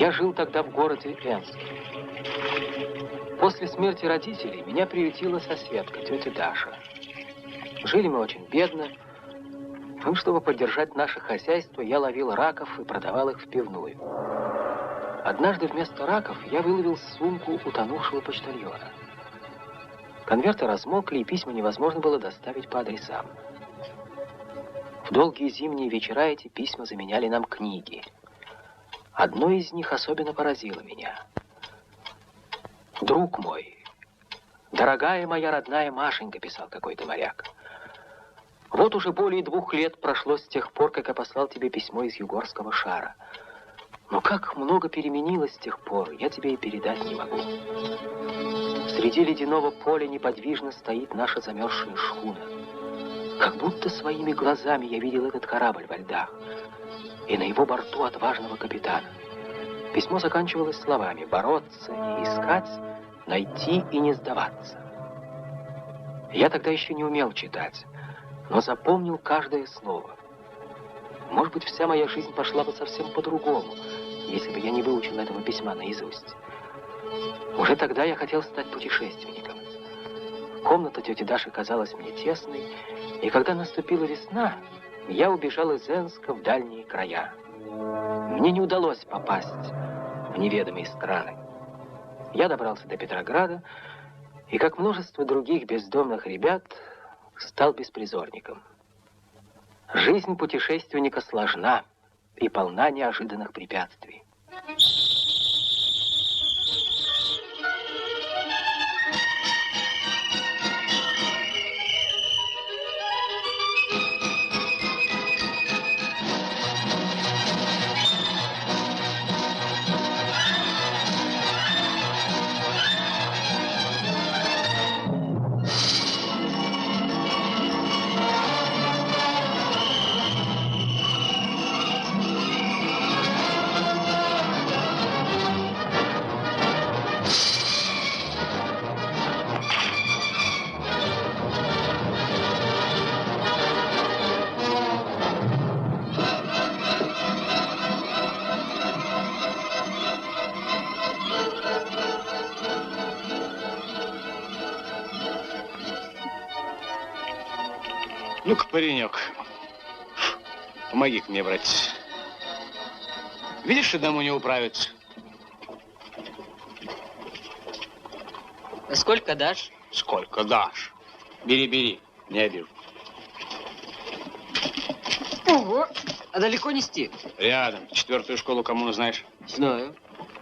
Я жил тогда в городе Энск. После смерти родителей меня приютила соседка, тетя Даша. Жили мы очень бедно. Ну, чтобы поддержать наше хозяйство, я ловил раков и продавал их в пивную. Однажды вместо раков я выловил сумку утонувшего почтальона. Конверты размокли, и письма невозможно было доставить по адресам. В долгие зимние вечера эти письма заменяли нам книги. Одно из них особенно поразило меня. «Друг мой, дорогая моя родная Машенька», — писал какой-то моряк, «вот уже более 2 лет прошло с тех пор, как я послал тебе письмо из Югорского шара. Но как много переменилось с тех пор, я тебе и передать не могу. Среди ледяного поля неподвижно стоит наша замерзшая шхуна. Как будто своими глазами я видел этот корабль во льдах и на его борту отважного капитана. Письмо заканчивалось словами: бороться и искать, найти и не сдаваться. Я тогда еще не умел читать, но запомнил каждое слово. Может быть, вся моя жизнь пошла бы совсем по-другому, если бы я не выучил этого письма наизусть. Уже тогда я хотел стать путешественником. Комната тети Даши казалась мне тесной, и когда наступила весна, я убежал из Энска в дальние края. Мне не удалось попасть в неведомые страны. Я добрался до Петрограда, и, как множество других бездомных ребят, стал беспризорником. Жизнь путешественника сложна и полна неожиданных препятствий. Ну-ка, паренек, помоги-ка мне, братец. Видишь, одному не управиться. А сколько дашь? Сколько дашь? Бери, бери, не обижу. Ого, а далеко нести? Рядом. 4-ю школу коммуны знаешь? Знаю.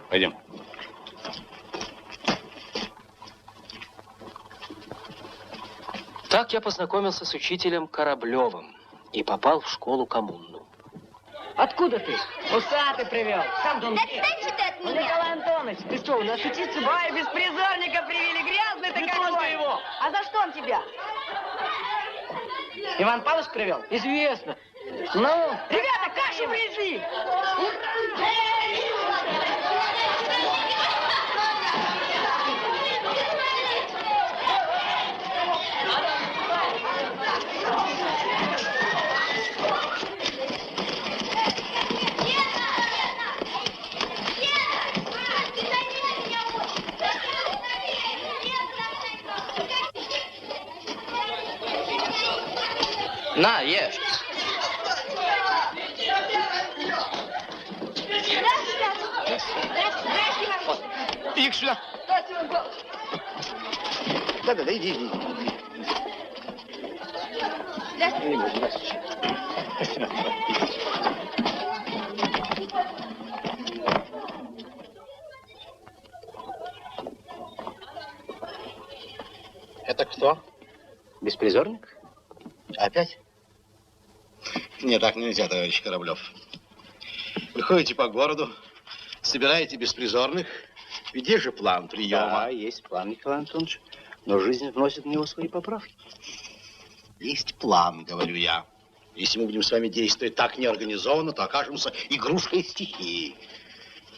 Пойдем. Так я познакомился с учителем Кораблевым и попал в школу коммунную. Откуда ты? Усатый привел. Сам дом. Да отстань ты от меня! Николай Антонович, ты что, у нас учиться? Ой, беспризорника привели, грязный ты какой! Его. А за что он тебя? Иван Павлович привел? Известно. Ну, ребята, каши принесли! На, ешь. Иди сюда. Да-да-да, иди. Это кто? Беспризорник? Опять? Не, так нельзя, товарищ Кораблев. Вы ходите по городу, собираете беспризорных. Ведь есть же план приема. Да, есть план, Николай Антонович. Но жизнь вносит в него свои поправки. Есть план, говорю я. Если мы будем с вами действовать так неорганизованно, то окажемся игрушкой стихии.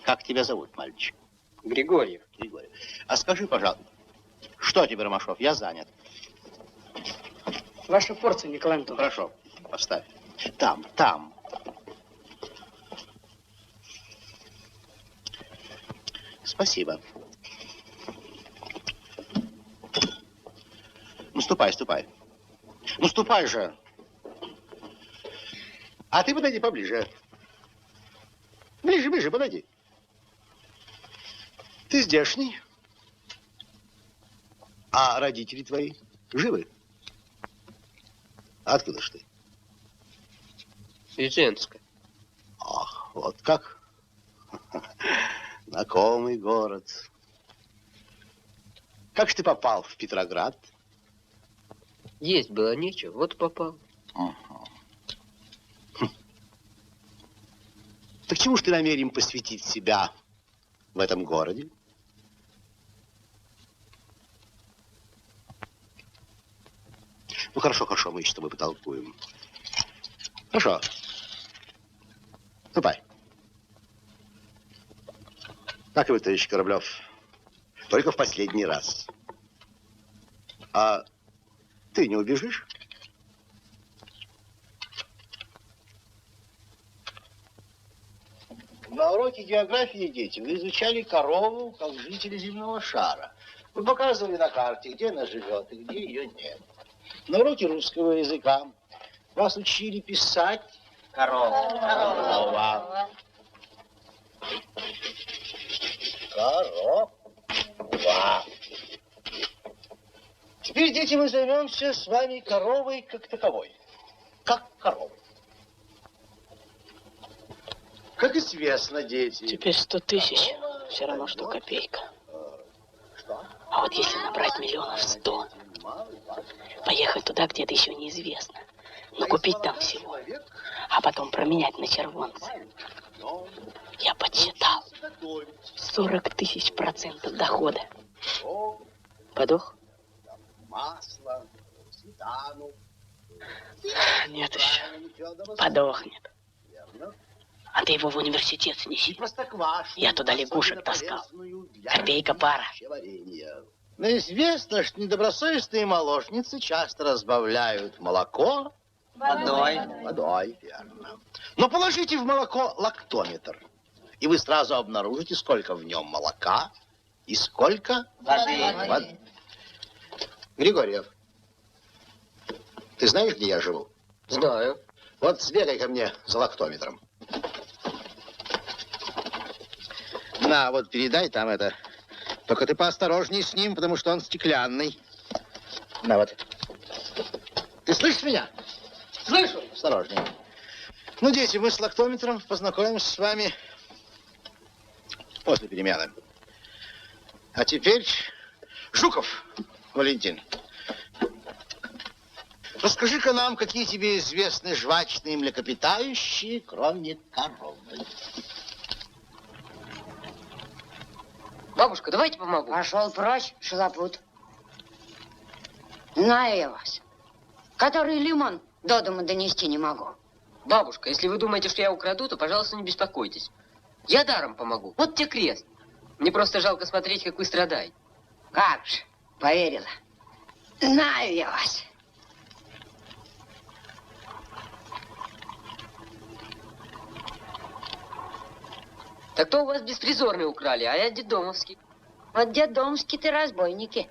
Как тебя зовут, мальчик? Григорьев. Григорий. А скажи, пожалуйста, что тебе, Ромашов? Я занят. Ваша порция, Николай Антонович. Хорошо, поставь. Там. Спасибо. Ну, ступай, ступай. Ну, ступай же. А ты подойди поближе. Ближе, ближе, подойди. Ты здешний? А родители твои живы? Откуда ж ты? Из Энска. Ах, вот как? Знакомый город. Как же ты попал в Петроград? Есть было нечего, вот попал. Так чему ж ты намерен посвятить себя в этом городе? Ну, хорошо, хорошо, мы еще с тобой потолкуем. Хорошо. Ступай. Так и вы, товарищ Кораблев. Только в последний раз. А ты не убежишь? На уроке географии, дети, вы изучали корову как жители земного шара. Вы показывали на карте, где она живет и где ее нет. На уроке русского языка вас учили писать корова. Корова. Корова. Теперь, дети, мы займемся с вами коровой как таковой. Как коровой. Как известно, дети. Теперь 100 тысяч, все равно, что копейка. А вот если набрать миллионов 100, поехать туда, где это еще неизвестно, но купить там всего, а потом променять на червонцы. Я подсчитал. 40 тысяч процентов дохода. Подох? Масло, сметану. Нет еще. Подохнет. А ты его в университет снеси. Я туда лягушек таскал. Копейка пара. Но известно, что недобросовестные молочницы часто разбавляют молоко водой. Водой, верно. Но положите в молоко лактометр, и вы сразу обнаружите, сколько в нем молока и сколько воды. Григорьев, ты знаешь, где я живу? Знаю. Вот сбегай ко мне за лактометром. На, вот передай там это. Только ты поосторожней с ним, потому что он стеклянный. На вот. Ты слышишь меня? Слышу. Осторожней. Ну, дети, мы с лактометром познакомимся с вами после перемены. А теперь Жуков Валентин. Расскажи-ка нам, какие тебе известны жвачные млекопитающие, кроме коровы. Бабушка, давайте помогу. Пошел прочь, шалопут. Знаю я вас. Который лимон до дома донести не могу. Бабушка, если вы думаете, что я украду, то, пожалуйста, не беспокойтесь. Я даром помогу. Вот тебе крест. Мне просто жалко смотреть, как вы страдаете. Как же, поверила. Знаю я вас. Так то у вас беспризорные украли, а я детдомовский. Вот детдомские ты разбойники.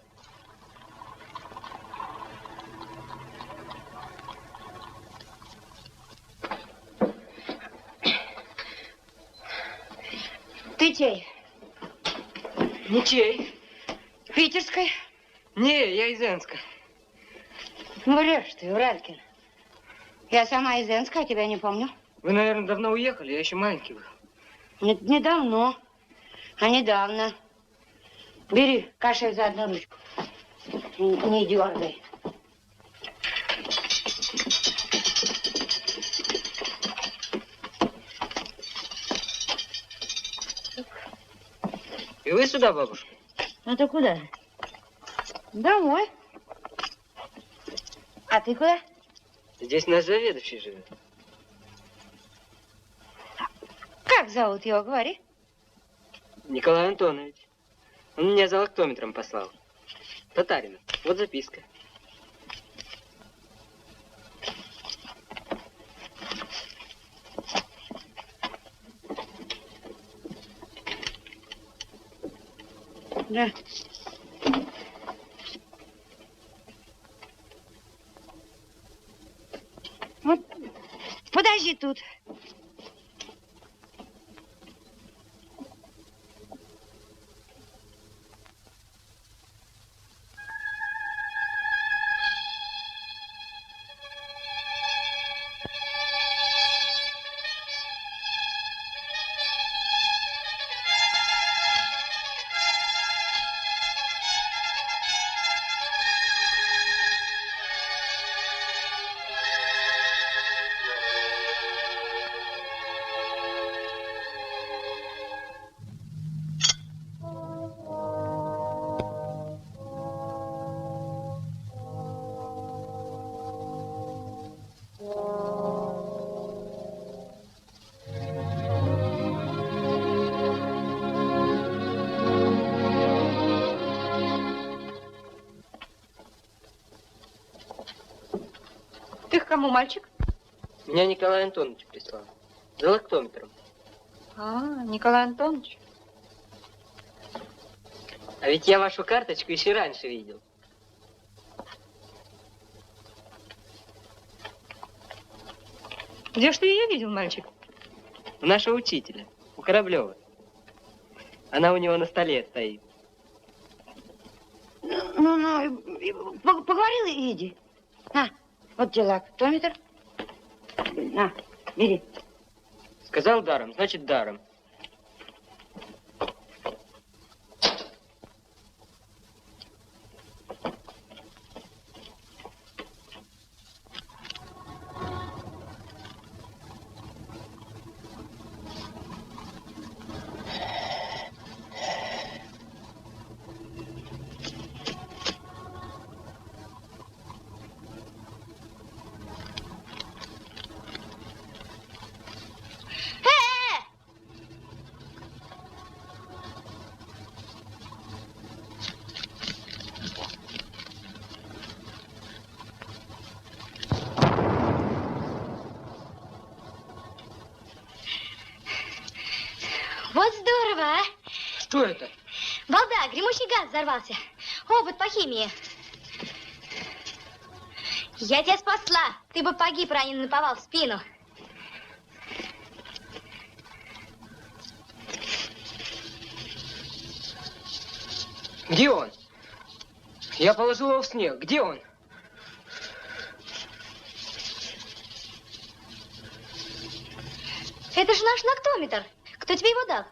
Ты чей? Ничей. Питерской? Не, я из Энска. Врешь ты, Уралькин. Я сама из Энска, а тебя не помню. Вы, наверное, давно уехали, я еще маленький был. Нет, не давно, а недавно. Бери кашель за одну ручку. Не дергай. И вы сюда, бабушка? Ну ты куда? Домой. А ты куда? Здесь наш заведующий живет. Как зовут его, говори? Николай Антонович. Он меня за лактометром послал. Татарина. Вот записка. Да. Вот, подожди тут. Ты к кому, мальчик? Меня Николай Антонович прислал. За лактометром. А, Николай Антонович. А ведь я вашу карточку еще раньше видел. Где ж ты ее видел, мальчик? У нашего учителя, у Кораблева. Она у него на столе стоит. Поговорила и иди. На, вот тебе лактометр. На, бери. Сказал даром, значит даром. Вот здорово, а? Что это? Балда, гремучий газ взорвался. Опыт по химии. Я тебя спасла. Ты бы погиб, раненый наповал в спину. Где он? Я положил его в снег. Где он? Это же наш лактометр. Кто тебе его дал?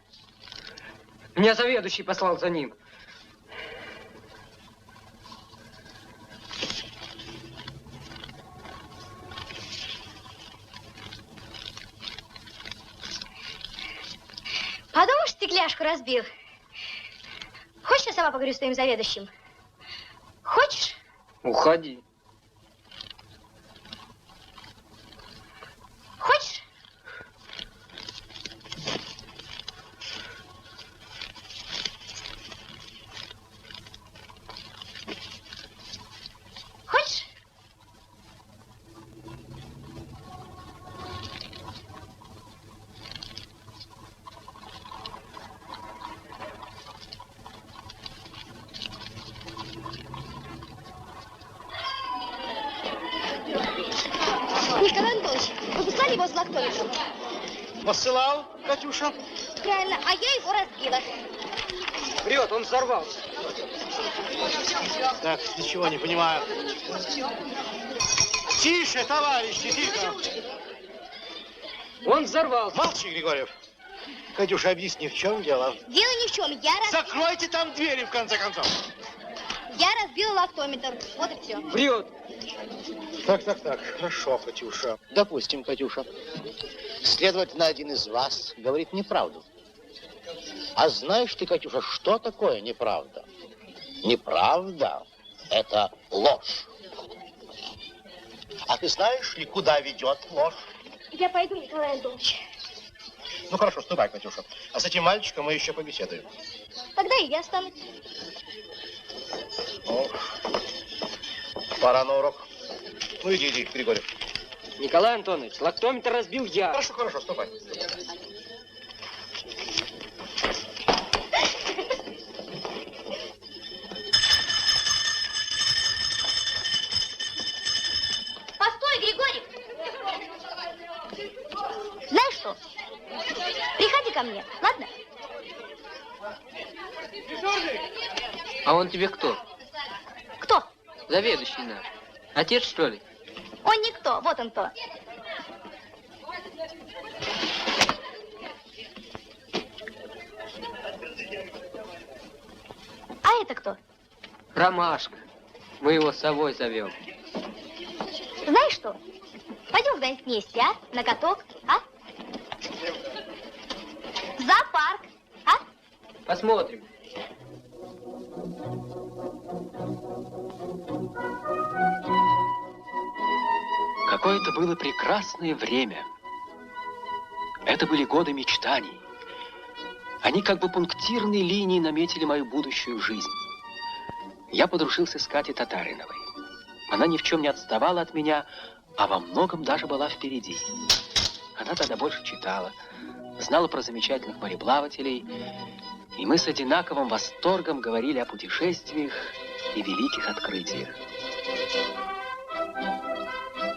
Меня заведующий послал за ним. Подумаешь, стекляшку разбил. Хочешь, я сама поговорю с твоим заведующим? Хочешь? Уходи. Хочешь? Хочешь? Николай Антонович, вы послали его с лактометром? Посылал, Катюша? Правильно, а я его разбила. Врет, он взорвался. Так, ничего не понимаю. Тише, товарищи, тихо. Он взорвался. Молчи, Григорьев. Катюша, объясни, в чем дело? Дело ни в чем. Закройте там двери, в конце концов. Я разбила лактометр. Вот и все. Врет. Так, хорошо, Катюша. Допустим, Катюша. Следовательно, один из вас говорит неправду. А знаешь ты, Катюша, что такое неправда? Неправда – это ложь. А ты знаешь ли, куда ведет ложь? Я пойду, Николай Антонович. Ну хорошо, ступай, Катюша. А с этим мальчиком мы еще побеседуем. Тогда и я останусь. Ну, пора на урок. Ну иди, Григорьев. Николай Антонович, лактометр разбил я. Хорошо, ступай. ко мне, ладно? А он тебе кто? Кто? Заведующий наш. Отец, что ли? Он никто, вот он кто. А это кто? Ромашка. Мы его совой зовем. Знаешь что? Пойдем куда-нибудь вместе, а? На каток, а? В зоопарк, а? Посмотрим. Какое-то было прекрасное время. Это были годы мечтаний. Они как бы пунктирной линией наметили мою будущую жизнь. Я подружился с Катей Татариновой. Она ни в чем не отставала от меня, а во многом даже была впереди. Она тогда больше читала, знала про замечательных мореплавателей, и мы с одинаковым восторгом говорили о путешествиях и великих открытиях.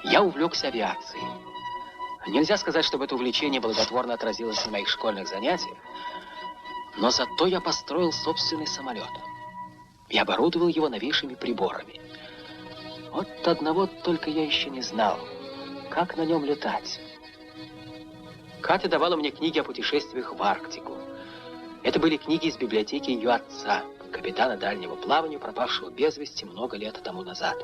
Я увлекся авиацией. Нельзя сказать, чтобы это увлечение благотворно отразилось на моих школьных занятиях, но зато я построил собственный самолет и оборудовал его новейшими приборами. Вот одного только я еще не знал, как на нем летать. Катя давала мне книги о путешествиях в Арктику. Это были книги из библиотеки ее отца, капитана дальнего плавания, пропавшего без вести много лет тому назад.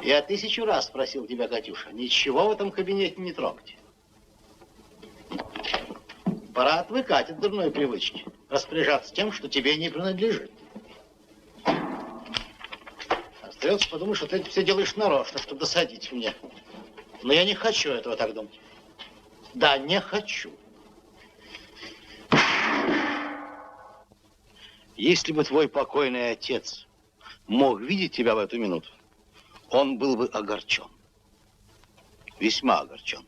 Я 1000 раз спросил тебя, Катюша, ничего в этом кабинете не трогать. Пора отвыкать от дурной привычки, распоряжаться тем, что тебе не принадлежит. Остается подумать, что ты это все делаешь нарочно, чтобы досадить мне. Но я не хочу этого так думать. Да, не хочу. Если бы твой покойный отец мог видеть тебя в эту минуту, он был бы огорчен. Весьма огорчен.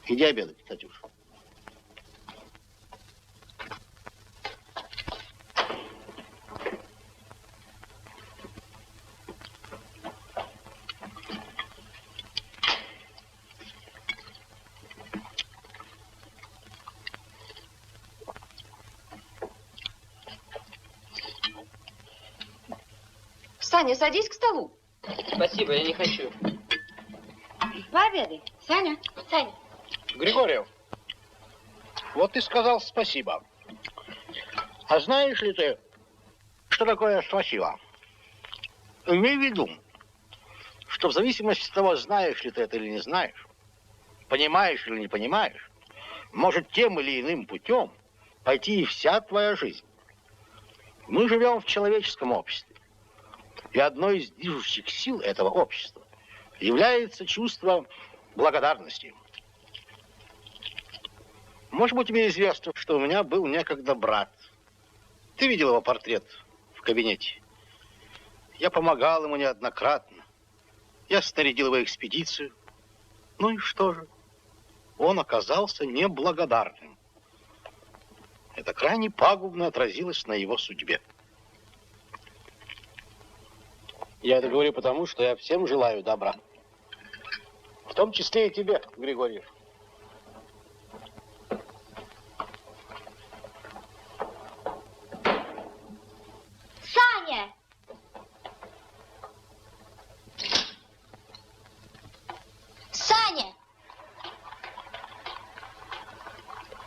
Иди обедать, Катюша. Саня, садись к столу. Спасибо, я не хочу. Пообедай. Саня. Саня. Григорьев, вот ты сказал спасибо. А знаешь ли ты, что такое спасибо? Имей в виду, что в зависимости от того, знаешь ли ты это или не знаешь, понимаешь или не понимаешь, может тем или иным путем пойти и вся твоя жизнь. Мы живем в человеческом обществе. И одной из движущих сил этого общества является чувство благодарности. Может быть, тебе известно, что у меня был некогда брат. Ты видел его портрет в кабинете? Я помогал ему неоднократно. Я снарядил его экспедицию. Ну и что же? Он оказался неблагодарным. Это крайне пагубно отразилось на его судьбе. Я это говорю потому, что я всем желаю добра. В том числе и тебе, Григорьев. Саня! Саня!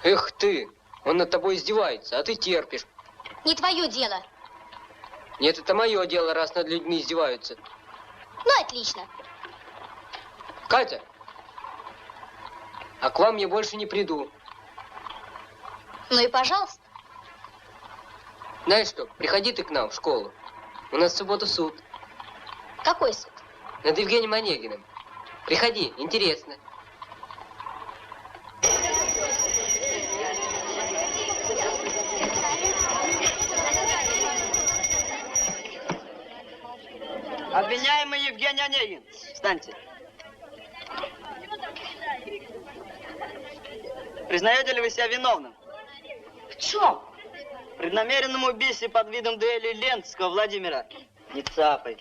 Эх ты, он над тобой издевается, а ты терпишь. Не твое дело. Нет, это мое дело, раз над людьми издеваются. Ну, отлично. Катя, а к вам я больше не приду. Ну и пожалуйста. Знаешь что, приходи ты к нам в школу. У нас в субботу суд. Какой суд? Над Евгением Онегиным. Приходи, интересно. Обвиняемый Евгений Онегин. Встаньте. Признаете ли вы себя виновным? В чем? В преднамеренном убийстве под видом дуэли Ленского Владимира Не цапай.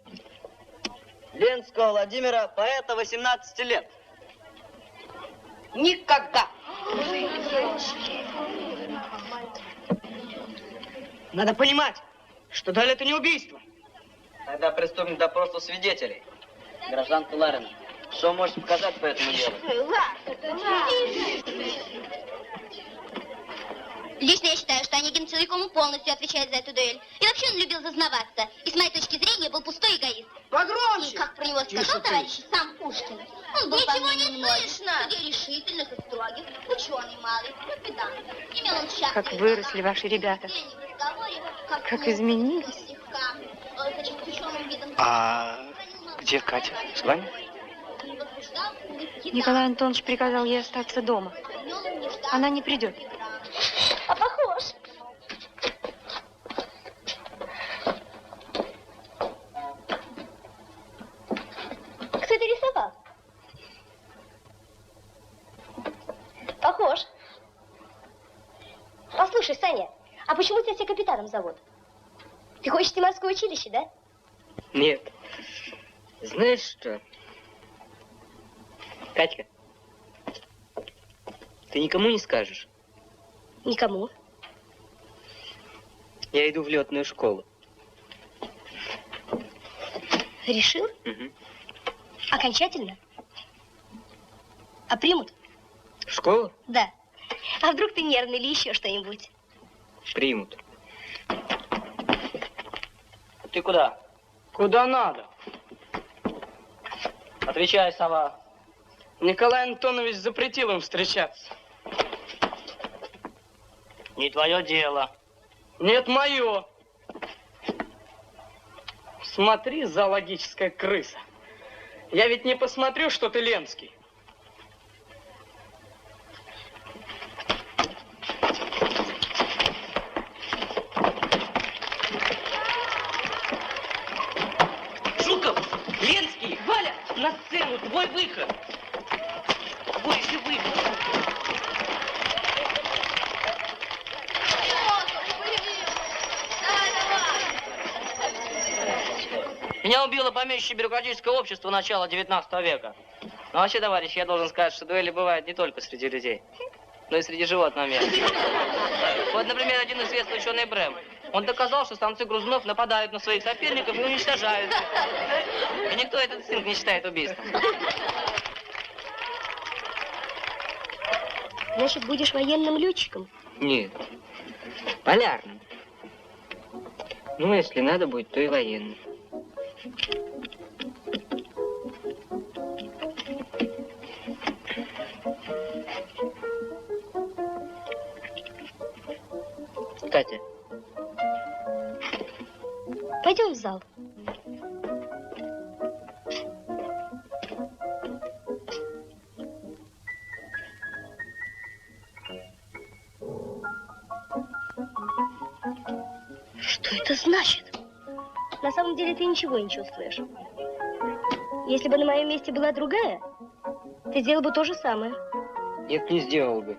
Ленского Владимира, поэта 18 лет. Никогда. Надо понимать, что дуэль это не убийство. Тогда приступим к допросу свидетелей. Гражданка Ларина, что можете показать по этому делу? Лично я считаю, что Онегин целиком и полностью отвечает за эту дуэль. И вообще он любил зазнаваться. И с моей точки зрения был пустой эгоист. Погромче! И как про него сказал товарищ сам Пушкин. Он был ничего не слышно. Людей решительных и строгих, ученый малый, но педант. Имел он счастье. Как выросли ваши ребята. Как изменились. А где Катя? С вами? Николай Антонович приказал ей остаться дома. Она не придет. А похож. Кто это рисовал? Похож. Послушай, Саня, а почему тебя все капитаном зовут? Ты хочешь идти в морское училище, да? Нет. Знаешь что? Катька, ты никому не скажешь? Никому. Я иду в летную школу. Решил? Угу. Окончательно? А примут? В школу? Да. А вдруг ты нервный или еще что-нибудь? Примут. Ты куда? Куда надо? Отвечай, сова. Николай Антонович запретил им встречаться. Не твое дело. Нет, мое. Смотри, зоологическая крыса. Я ведь не посмотрю, что ты Ленский. Жуков! Ленский! Валя! На сцену! Твой выход! Твой же выход! Меня убило помещичье бюрократическое общество начала 19 века. Но вообще, товарищ, я должен сказать, что дуэли бывают не только среди людей, но и среди животного мира. Вот, например, один известный ученый Брэм. Он доказал, что самцы грызунов нападают на своих соперников и уничтожают их. И никто этот инстинкт не считает убийством. Значит, будешь военным летчиком? Нет. Полярным. Ну, если надо будет, то и военным. Катя. Пойдем в зал. Что это значит? На самом деле ты ничего не чувствуешь. Если бы на моем месте была другая, ты сделал бы то же самое. Нет, не сделал бы.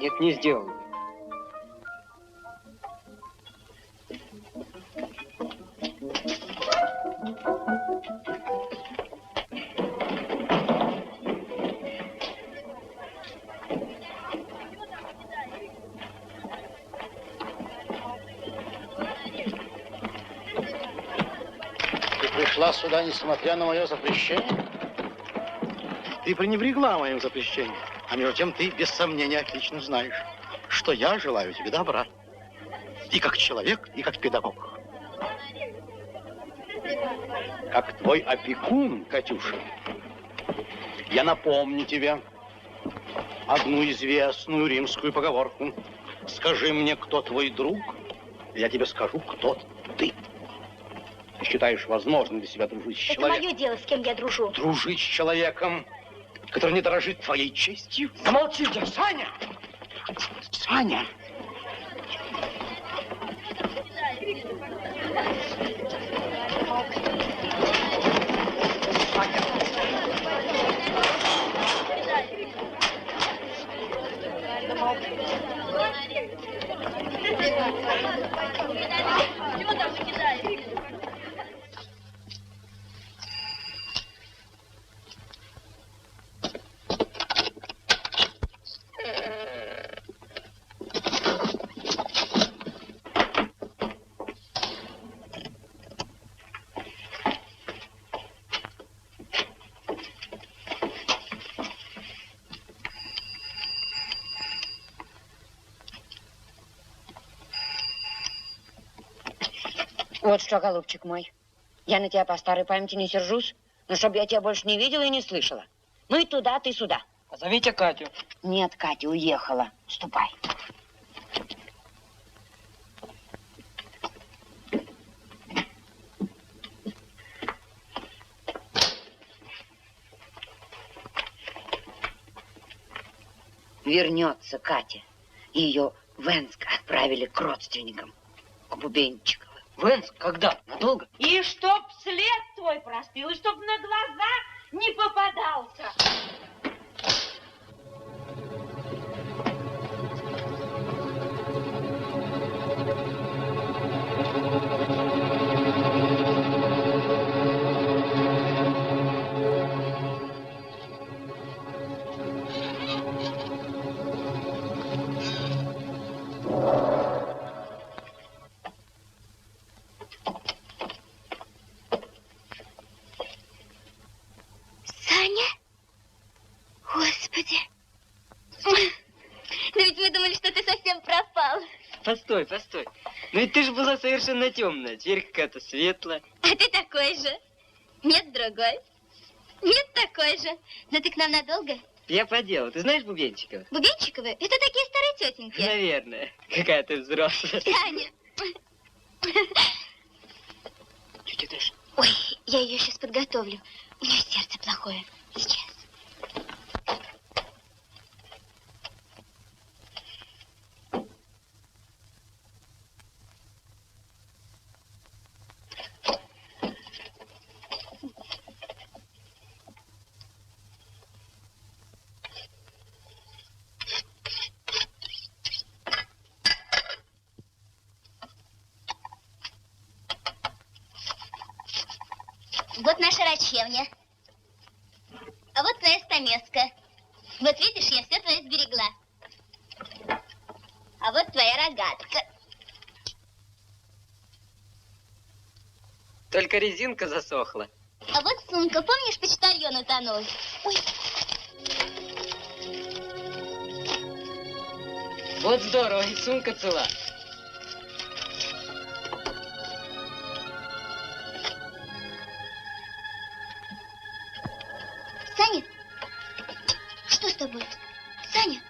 Нет, не сделал бы. Пришла сюда, несмотря на мое запрещение? Ты пренебрегла моим запрещением. А между тем ты, без сомнения, отлично знаешь, что я желаю тебе добра. И как человек, и как педагог. Как твой опекун, Катюша, я напомню тебе одну известную римскую поговорку. Скажи мне, кто твой друг, и я тебе скажу, кто ты. Ты считаешь возможным для себя дружить с человеком? Это мое дело, с кем я дружу. Дружить с человеком, который не дорожит твоей честью? Замолчите, Саня! Саня! Вот что, голубчик мой, я на тебя по старой памяти не сержусь, но чтобы я тебя больше не видела и не слышала. Мы туда, ты сюда. Позовите Катю. Нет, Катя уехала. Ступай. Вернется Катя. Ее в Энск отправили к родственникам, к Бубенчиковым. В Энск? Когда? Надолго? И чтоб след твой простыл, и чтоб на глаза не попадался. Саня? Господи. Да ведь мы думали, что ты совсем пропал. Постой, постой. Ну ведь ты же была совершенно темная, теперь какая-то светлая. А ты такой же. Нет, другой. Нет, такой же. Но ты к нам надолго? Я по делу. Ты знаешь Бубенчикова? Бубенчиковы? Это такие старые тетеньки. Наверное. Какая ты взрослая. Саня. Тетя Даша. Ой, я ее сейчас подготовлю. У нее сердце плохое. Сейчас. Вот наша рачевня. А вот твоя стамеска. Вот видишь, я все твое сберегла. А вот твоя рогатка. Только резинка засохла. А вот сумка. Помнишь, почтальон утонул? Ой, Вот здорово, и сумка цела. Саня? Что с тобой? Саня?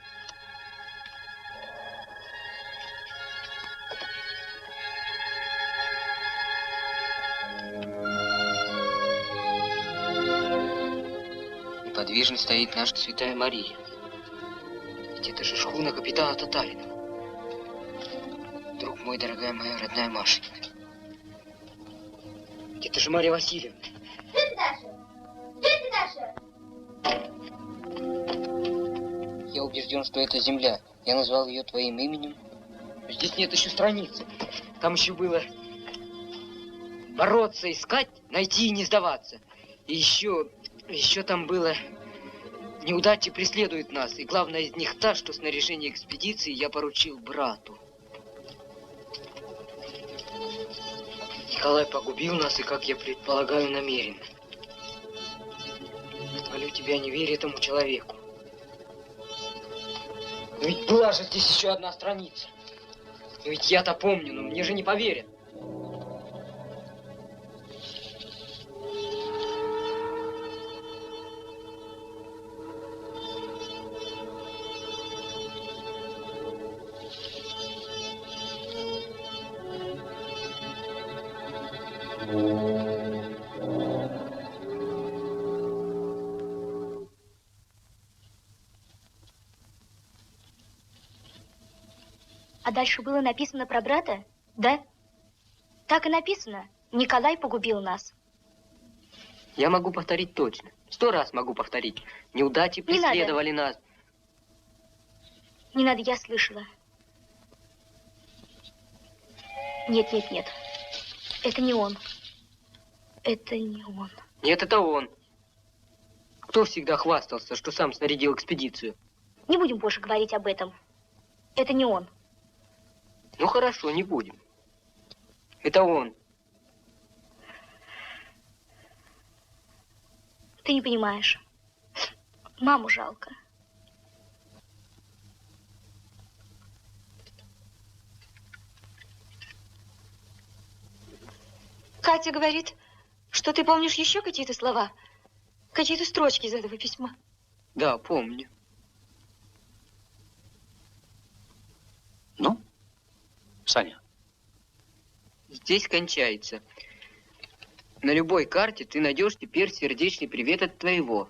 Неподвижно стоит наша Святая Мария. Ведь это же шхуна капитана Татарина. Друг мой, дорогая моя родная Машенька. Ведь это же Марья Васильевна. Тетя Даша! Тетя Даша! Я убежден, что это земля. Я назвал ее твоим именем. Здесь нет еще страницы. Там еще было бороться, искать, найти и не сдаваться. И еще там было неудачи преследуют нас. И главное из них та, что снаряжение экспедиции я поручил брату. Николай погубил нас и, как я предполагаю, намеренно. Молю тебя, не верь этому человеку. Но ведь была же здесь еще одна страница. Но ведь я-то помню, но мне же не поверят. А дальше было написано про брата? Да? Так и написано. Николай погубил нас. Я могу повторить точно. 100 раз могу повторить. Неудачи преследовали нас. Не надо, я слышала. Нет, нет, нет. Это не он. Это не он. Нет, это он. Кто всегда хвастался, что сам снарядил экспедицию? Не будем больше говорить об этом. Это не он. Ну хорошо, не будем. Это он. Ты не понимаешь. Маму жалко. Катя говорит, что ты помнишь еще какие-то слова, какие-то строчки из этого письма. Да, помню. Ну, Саня? Здесь кончается. На любой карте ты найдешь теперь сердечный привет от твоего.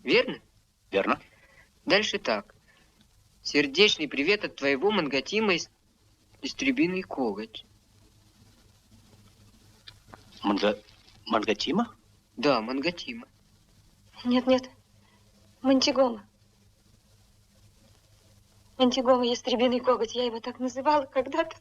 Верно? Верно. Дальше так. Сердечный привет от твоего Мангатима истребиный коготь. Мангатима? Да, Мангатима. Нет, Мантигома. Мантигома, ястребиный коготь, я его так называла когда-то.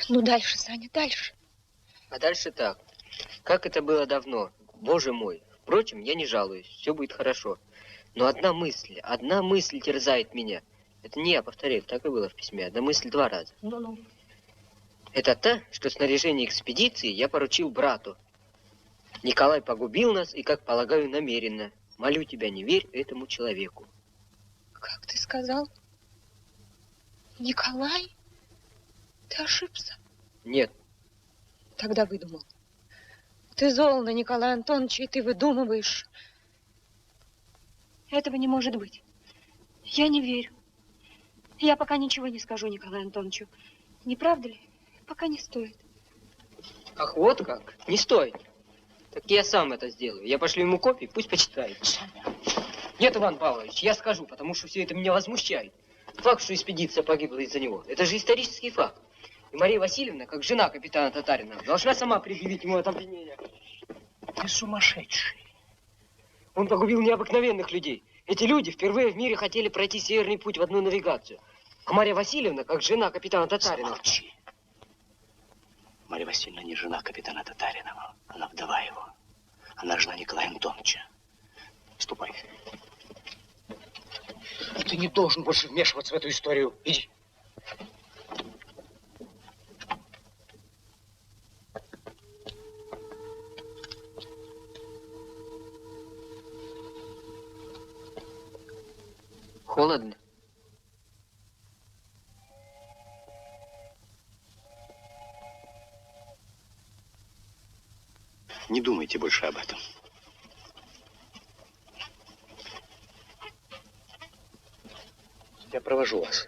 Ну, дальше, Саня, дальше. А дальше так. Как это было давно. Боже мой. Впрочем, я не жалуюсь. Все будет хорошо. Но одна мысль терзает меня. Это не я повторяю, так и было в письме. Одна мысль 2 раза. Ну. Это та, что снаряжение экспедиции я поручил брату. Николай погубил нас и, как полагаю, намеренно. Молю тебя, не верь этому человеку. Как ты сказал? Николай? Ты ошибся? Нет. Тогда выдумал. Ты зол на Николая Антоновича, и ты выдумываешь. Этого не может быть. Я не верю. Я пока ничего не скажу Николаю Антоновичу. Не правда ли? Пока не стоит. Ах, вот как? Не стоит. Так я сам это сделаю. Я пошлю ему копии, пусть почитает. Нет, Иван Павлович, я скажу, потому что все это меня возмущает. Факт, что экспедиция погибла из-за него, это же исторический факт. И Мария Васильевна, как жена капитана Татарина, должна сама предъявить ему это обвинение. Ты сумасшедший. Он погубил необыкновенных людей. Эти люди впервые в мире хотели пройти северный путь в одну навигацию. А Мария Васильевна, как жена капитана Татарина... Замолчи. Мария Васильевна не жена капитана Татаринова. Она вдова его. Она жена Николая Антоновича. Ступай. Ты не должен больше вмешиваться в эту историю. Иди. Холодно. Не думайте больше об этом. Я провожу вас.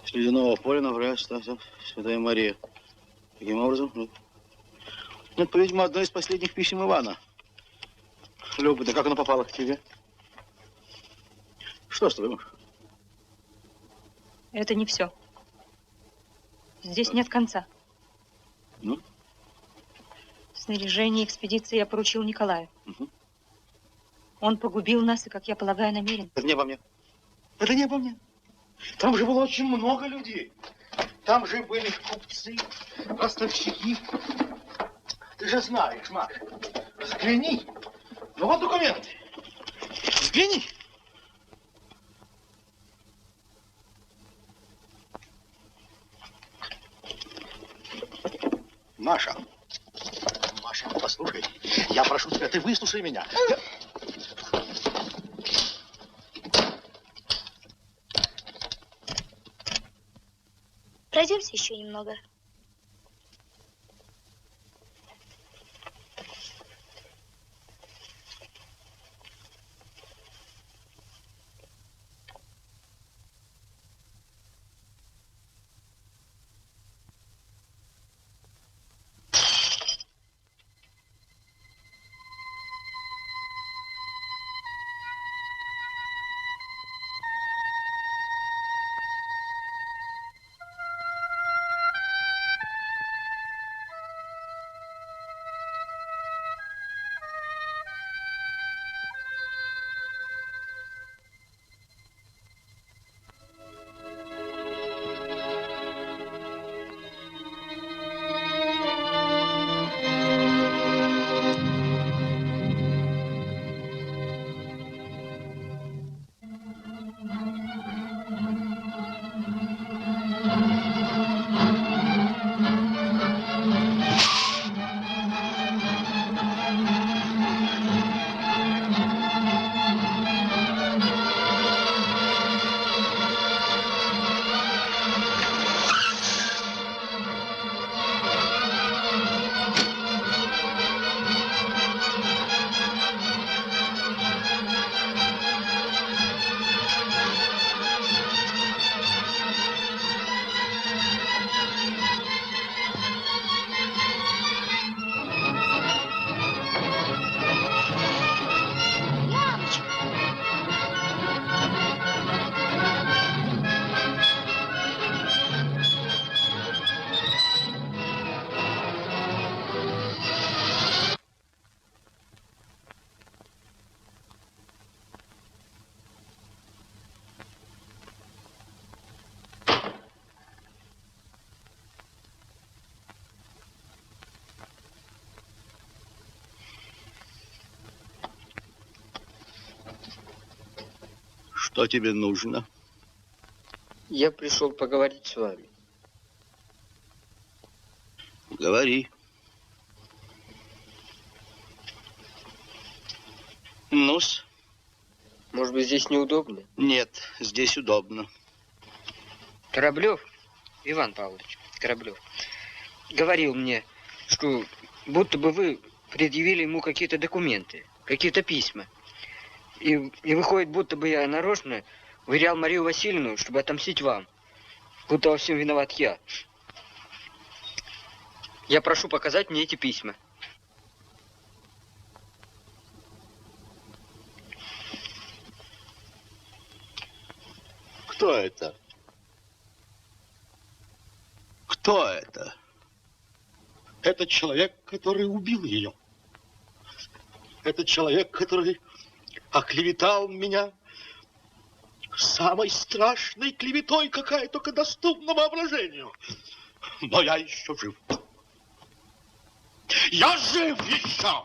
С ледяного поля направляется Святая Мария. Таким образом, это, по-видимому, одно из последних писем Ивана. Люба, да как оно попало к тебе? Что с тобой, Маша? Это не все. Здесь нет конца. Ну? Снаряжение экспедиции я поручил Николаю. Угу. Он погубил нас и, как я полагаю, намерен. Это не обо мне. Это не обо мне. Там же было очень много людей. Там же были купцы, ростовщики. Ты же знаешь, Маша. Взгляни. Ну вот документы. Взгляни. Маша. Маша, послушай. Я прошу тебя, ты выслушай меня. Пройдемся еще немного. Что тебе нужно? Я пришел поговорить с вами. Говори. Ну-с. Может быть, здесь неудобно? Нет, здесь удобно. Кораблев, Иван Павлович, Кораблев, говорил мне, что будто бы вы предъявили ему какие-то документы, какие-то письма. И выходит, будто бы я нарочно уверял Марию Васильевну, чтобы отомстить вам. Будто во всем виноват я. Я прошу показать мне эти письма. Кто это? Кто это? Это человек, который убил ее. Это человек, который оклеветал меня самой страшной клеветой, какая только доступна воображению. Но я еще жив. Я жив еще!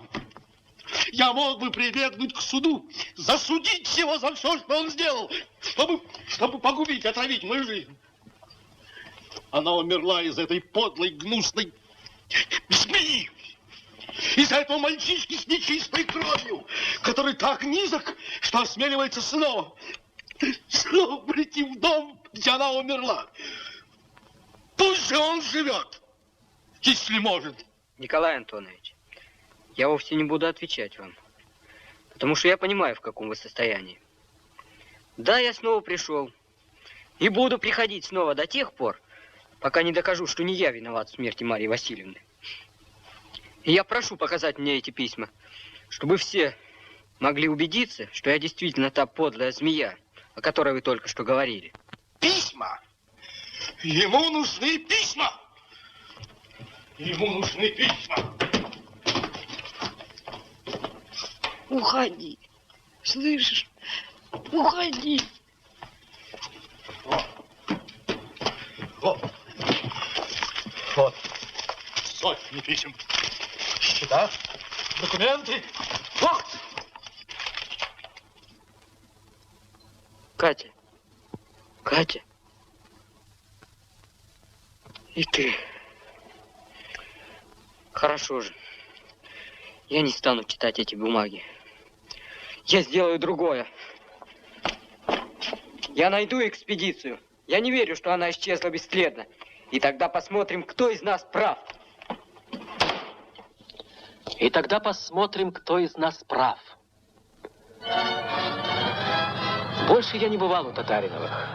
Я мог бы прибегнуть к суду, засудить его за все, что он сделал, чтобы погубить, отравить мою жизнь. Она умерла из этой подлой, гнусной змеи. Из-за этого мальчишки с нечистой кровью, который так низок, что осмеливается снова прийти в дом, где она умерла. Пусть же он живет, если может. Николай Антонович, я вовсе не буду отвечать вам, потому что я понимаю, в каком вы состоянии. Да, я снова пришел и буду приходить снова до тех пор, пока не докажу, что не я виноват в смерти Марии Васильевны. И я прошу показать мне эти письма, чтобы все могли убедиться, что я действительно та подлая змея, о которой вы только что говорили. Письма? Ему нужны письма! Ему нужны письма! Уходи. Слышишь? Уходи. Вот. Сотни писем. Счета, документы. Вот! Катя. Катя. И ты. Хорошо же. Я не стану читать эти бумаги. Я сделаю другое. Я найду экспедицию. Я не верю, что она исчезла бесследно. И тогда посмотрим, кто из нас прав. И тогда посмотрим, кто из нас прав. Больше я не бывал у Татариновых.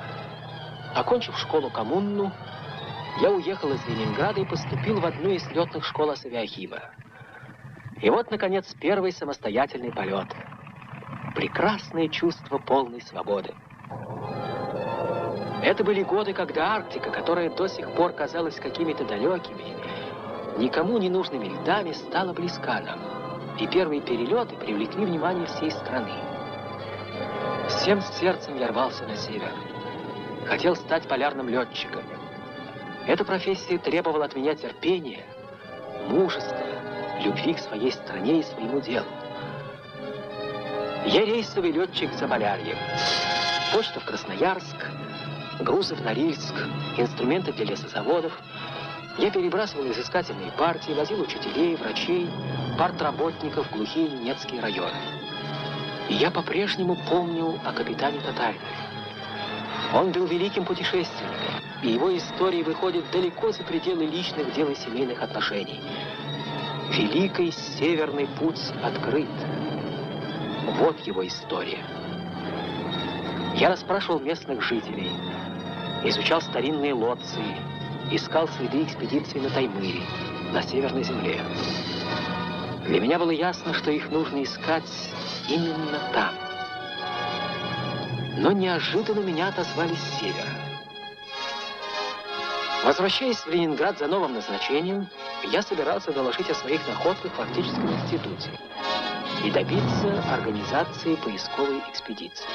Окончив школу коммунну, я уехал из Ленинграда и поступил в одну из летных школ авиахима. И вот, наконец, первый самостоятельный полет. Прекрасное чувство полной свободы. Это были годы, когда Арктика, которая до сих пор казалась какими-то далекими, никому не нужными льдами, стала близка нам. И первые перелеты привлекли внимание всей страны. Всем сердцем я рвался на север. Хотел стать полярным летчиком. Эта профессия требовала от меня терпения, мужества, любви к своей стране и своему делу. Я рейсовый летчик Заболярье. Почта в Красноярск, грузы в Норильск, инструменты для лесозаводов. Я перебрасывал изыскательные партии, возил учителей, врачей, партработников в глухие немецкие районы. И я по-прежнему помню о капитане Татаринове. Он был великим путешественником, и его истории выходят далеко за пределы личных дел и семейных отношений. Великий Северный путь открыт. Вот его история. Я расспрашивал местных жителей, изучал старинные лодцы, искал следы экспедиции на Таймыре, на Северной земле. Для меня было ясно, что их нужно искать именно там. Но неожиданно меня отозвались с севера. Возвращаясь в Ленинград за новым назначением, я собирался доложить о своих находках в фактическом институте и добиться организации поисковой экспедиции.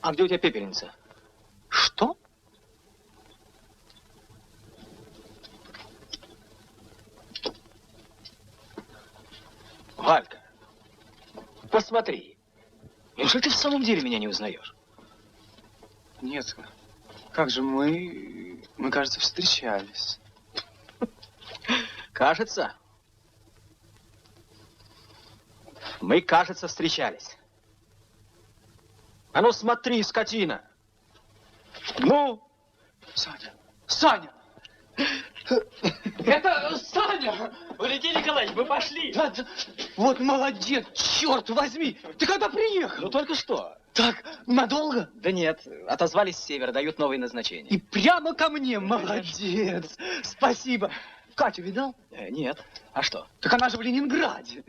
А где у тебя пепельница? Что? Валька, посмотри. Неужели ты в самом деле меня не узнаешь? Нет, как же мы, кажется, встречались. Кажется. Мы, кажется, встречались. А ну смотри, скотина. Ну? Саня! Саня! Это Саня! Валентин Николаевич, мы пошли. Да, вот молодец, черт возьми! Ты когда приехал? Ну только что. Так, надолго? Да нет, отозвались с севера, дают новые назначения. И прямо ко мне, молодец! Спасибо. Катю видал? Нет. А что? Так она же в Ленинграде.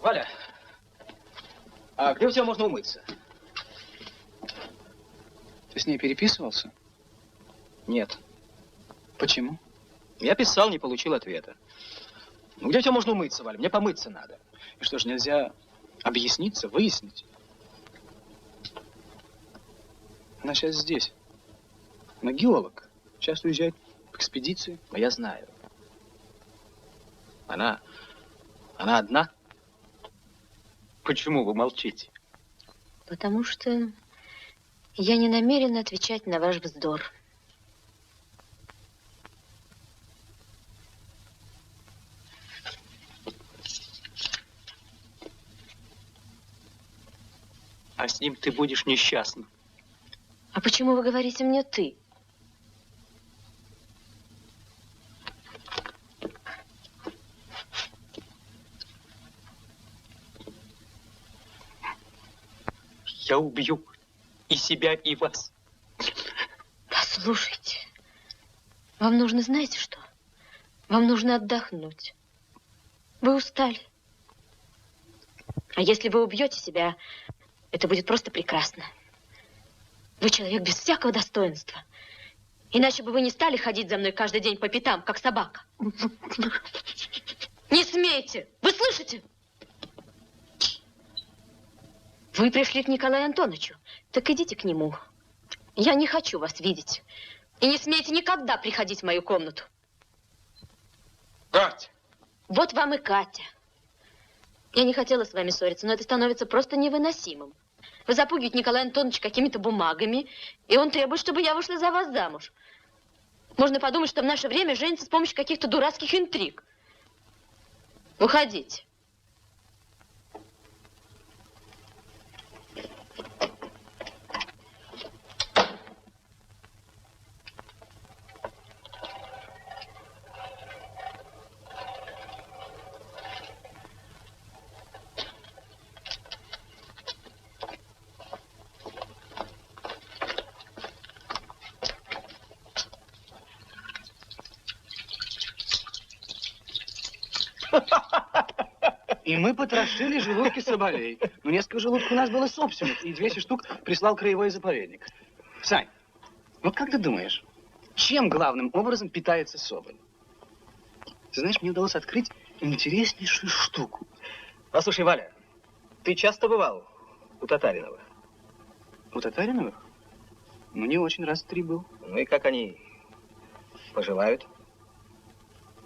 Валя, а где у тебя можно умыться? Ты с ней переписывался? Нет. Почему? Я писал, не получил ответа. Ну где у тебя можно умыться, Валя? Мне помыться надо. И что ж, нельзя объясниться, выяснить? Она сейчас здесь. Она геолог. Сейчас уезжает в экспедицию. А я знаю. Она одна? Почему вы молчите? Потому что я не намерена отвечать на ваш вздор. А с ним ты будешь несчастна. А почему вы говорите мне «ты»? Я убью и себя, и вас. Послушайте, вам нужно, знаете что? Вам нужно отдохнуть. Вы устали. А если вы убьете себя, это будет просто прекрасно. Вы человек без всякого достоинства. Иначе бы вы не стали ходить за мной каждый день по пятам, как собака. Не смейте! Вы слышите? Вы пришли к Николаю Антоновичу. Так идите к нему. Я не хочу вас видеть. И не смейте никогда приходить в мою комнату. Катя! Вот вам и Катя. Я не хотела с вами ссориться, но это становится просто невыносимым. Вы запугиваете Николая Антоновича какими-то бумагами, и он требует, чтобы я вышла за вас замуж. Можно подумать, что в наше время женится с помощью каких-то дурацких интриг. Уходите. И мы потрошили желудки соболей. Но несколько желудков у нас было собственных, и 200 штук прислал краевой заповедник. Сань, вот как ты думаешь, чем главным образом питается соболь? Ты знаешь, мне удалось открыть интереснейшую штуку. Послушай, Валя, ты часто бывал у Татариновых? У Татариновых? Ну, не очень, раз 3 был. Ну и как они поживают?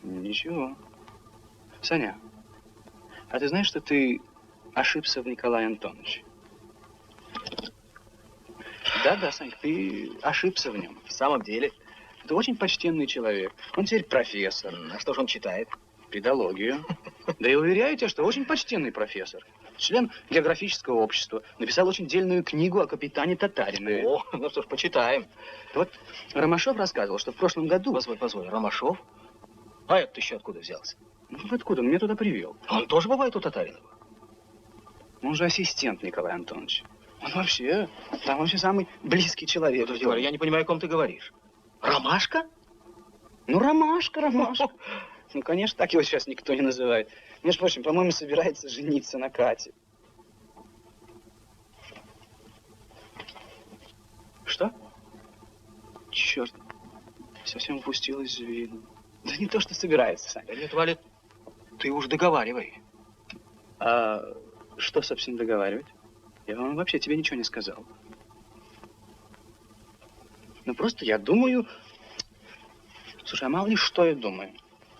Ничего. Саня, а ты знаешь, что ты ошибся в Николае Антоновиче? Да, Санька, ты ошибся в нем. В самом деле? Это очень почтенный человек. Он теперь профессор. А что же он читает? Педагогию. Да и уверяю тебя, что очень почтенный профессор. Член географического общества. Написал очень дельную книгу о капитане Татаринове. О, ну что ж, почитаем. Вот Ромашов рассказывал, что в прошлом году... Позволь, Ромашов? А это еще откуда взялся? Ну, откуда? Он меня туда привел. Он тоже бывает у Татаринова? Он же ассистент Николая Антоновича. Он вообще, там вообще самый близкий человек. Я не понимаю, о ком ты говоришь. Ромашка? Ну, Ромашка. Ну, конечно, так его сейчас никто не называет. Между прочим, по-моему, собирается жениться на Кате. Что? Черт, совсем упустил из виду. Да не то, что собирается, Саня. Да нет, Валя, ты уж договаривай. А что, собственно, договаривать? Я вам вообще тебе ничего не сказал. Ну, просто я думаю... Слушай, а мало ли что я думаю.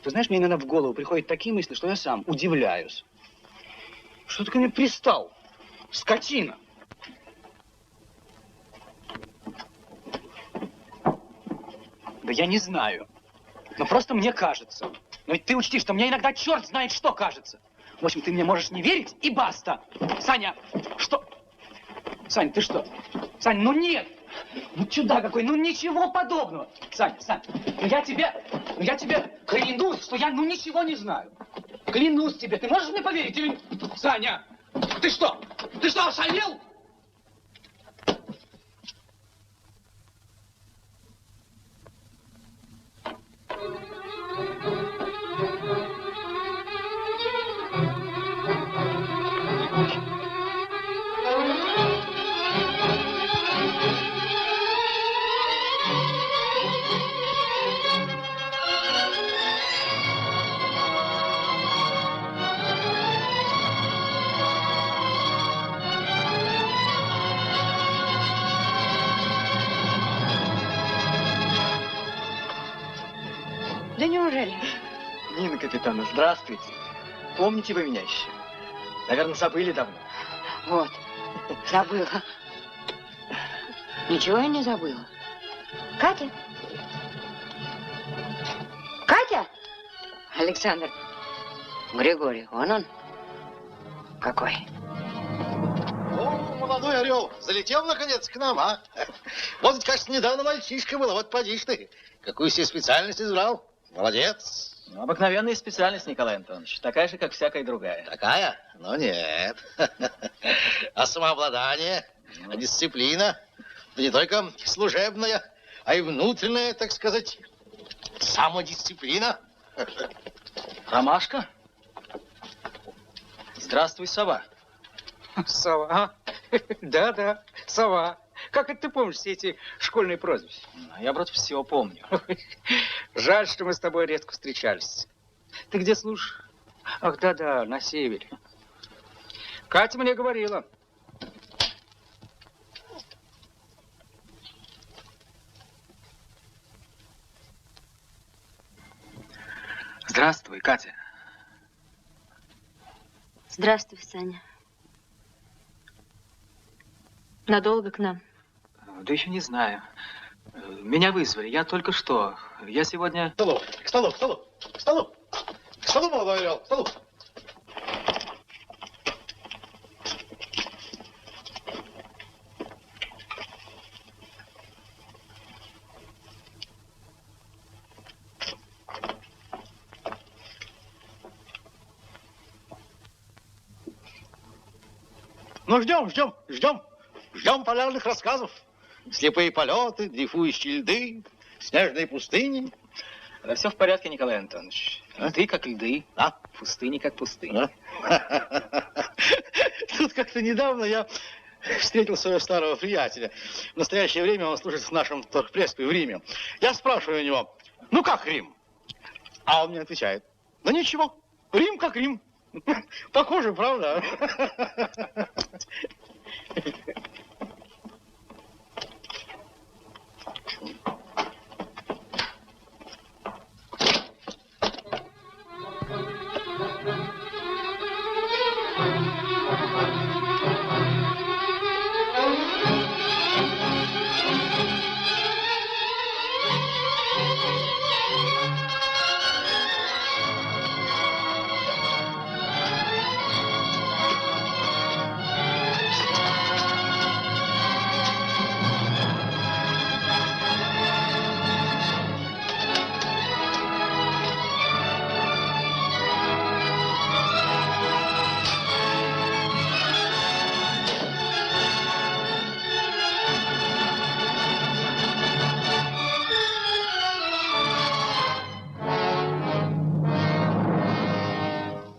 Ты знаешь, мне иногда в голову приходят такие мысли, что я сам удивляюсь. Что ты ко мне пристал? Скотина! Да я не знаю. Но просто мне кажется. Но ведь ты учти, что мне иногда черт знает, что кажется. В общем, ты мне можешь не верить, и баста. Саня, что? Сань, ты что? Сань, ну нет! Ну чудак какой, ну ничего подобного. Сань, ну я тебе клянусь, что я ничего не знаю. Клянусь тебе, ты можешь мне поверить или... Саня, ты что? Ты что, ошалел? Да неужели? Нина Капитановна, здравствуйте. Помните вы меня еще? Наверное, забыли давно. Вот, забыла. Ничего я не забыла. Катя? Катя? Александр Григорий, вон он. Какой? О, молодой орел, залетел наконец к нам, а? Вот, кажется, недавно мальчишка был, а вот поди ж ты. Какую себе специальность избрал? Молодец. Ну, обыкновенная специальность, Николай Антонович. Такая же, как всякая другая. Такая? Ну, нет. А самообладание? А дисциплина? Да не только служебная, а и внутренняя, так сказать, самодисциплина. Ромашка? Здравствуй, сова. Сова? Да, сова. Как это ты помнишь все эти школьные прозвища? Я, брат, все помню. Жаль, что мы с тобой редко встречались. Ты где служишь? Ах, да, на севере. Катя мне говорила. Здравствуй, Катя. Здравствуй, Саня. Надолго к нам? Да еще не знаю. Меня вызвали. Я только что. Я сегодня... К столу, молодой орел, к столу. Ну, ждем полярных рассказов. Слепые полеты, дрейфующие льды, снежные пустыни. Да все в порядке, Николай Антонович. Льды как льды, пустыни как пустыни. Тут как-то недавно я встретил своего старого приятеля. В настоящее время он служит в нашем торгпрессе в Риме. Я спрашиваю у него, ну как Рим? А он мне отвечает, ну ничего, Рим как Рим. Похоже, правда?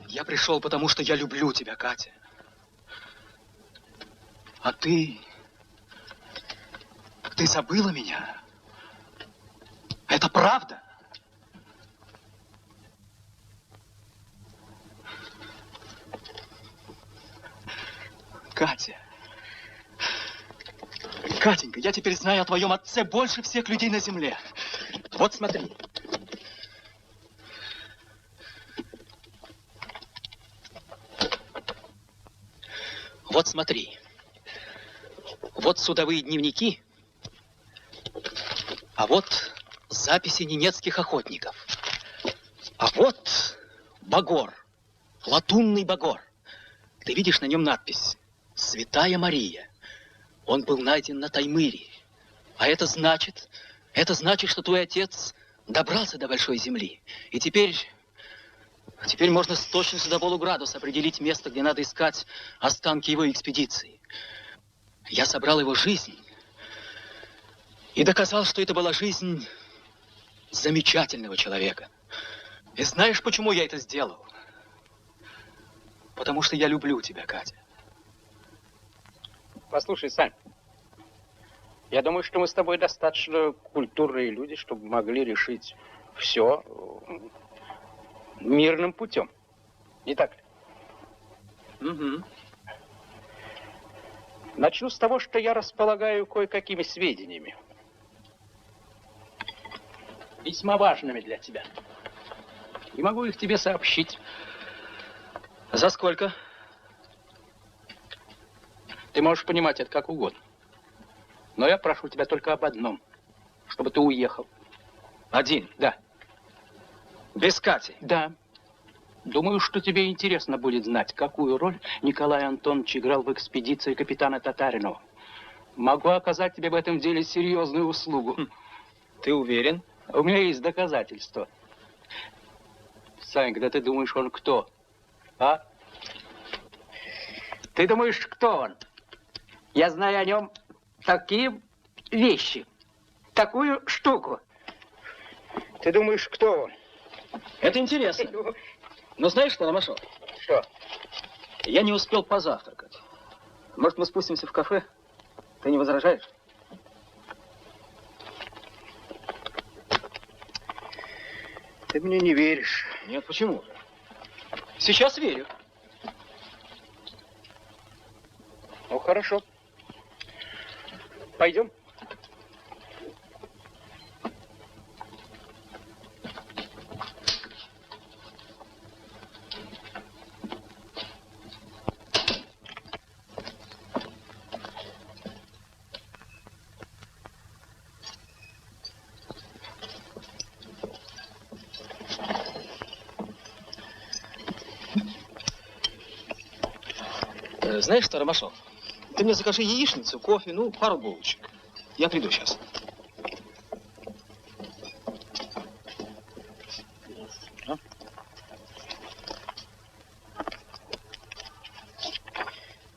Я пришел, потому что я люблю тебя, Катя. А ты забыла меня? Это правда? Катенька, я теперь знаю о твоем отце больше всех людей на земле. Вот смотри. Вот смотри. Вот судовые дневники, а вот записи ненецких охотников. А вот багор, латунный багор. Ты видишь на нем надпись «Святая Мария». Он был найден на Таймыре. А это значит, что твой отец добрался до большой земли. И теперь можно с точностью до полуградуса определить место, где надо искать останки его экспедиции. Я собрал его жизнь и доказал, что это была жизнь замечательного человека. И знаешь, почему я это сделал? Потому что я люблю тебя, Катя. Послушай, Сань, я думаю, что мы с тобой достаточно культурные люди, чтобы могли решить все мирным путем. Не так ли? Угу. Начну с того, что я располагаю кое-какими сведениями. Весьма важными для тебя. И могу их тебе сообщить. За сколько? Ты можешь понимать это как угодно. Но я прошу тебя только об одном. Чтобы ты уехал. Один? Да. Без Кати? Да. Думаю, что тебе интересно будет знать, какую роль Николай Антонович играл в экспедиции капитана Татаринова. Могу оказать тебе в этом деле серьезную услугу. Ты уверен? У меня есть доказательства. Санька, да ты думаешь, он кто? А? Ты думаешь, кто он? Я знаю о нем такие вещи, такую штуку. Ты думаешь, кто он? Это интересно. Но знаешь что, Ромашов? Что? Я не успел позавтракать. Может, мы спустимся в кафе? Ты не возражаешь? Ты мне не веришь. Нет, почему? Сейчас верю. Ну, хорошо. Пойдем. Знаешь что, Ромашов? Ты мне закажи яичницу, кофе, ну, пару булочек. Я приду сейчас.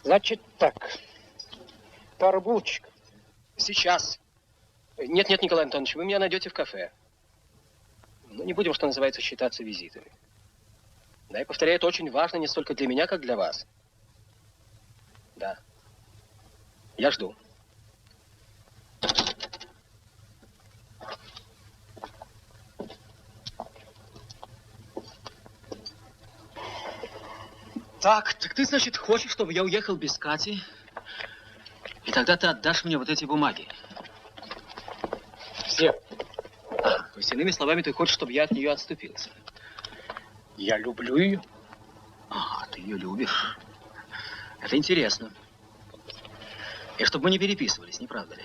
Значит так. Пару булочек. Сейчас. Нет, Николай Антонович, вы меня найдете в кафе. Ну, не будем, что называется, считаться визитами. Да, и повторяю, это очень важно не столько для меня, как для вас. Да. Я жду. Так ты, значит, хочешь, чтобы я уехал без Кати? И тогда ты отдашь мне вот эти бумаги. Все. То есть, иными словами, ты хочешь, чтобы я от нее отступился? Я люблю ее. А, ты ее любишь. Это интересно. И чтобы мы не переписывались, не правда ли?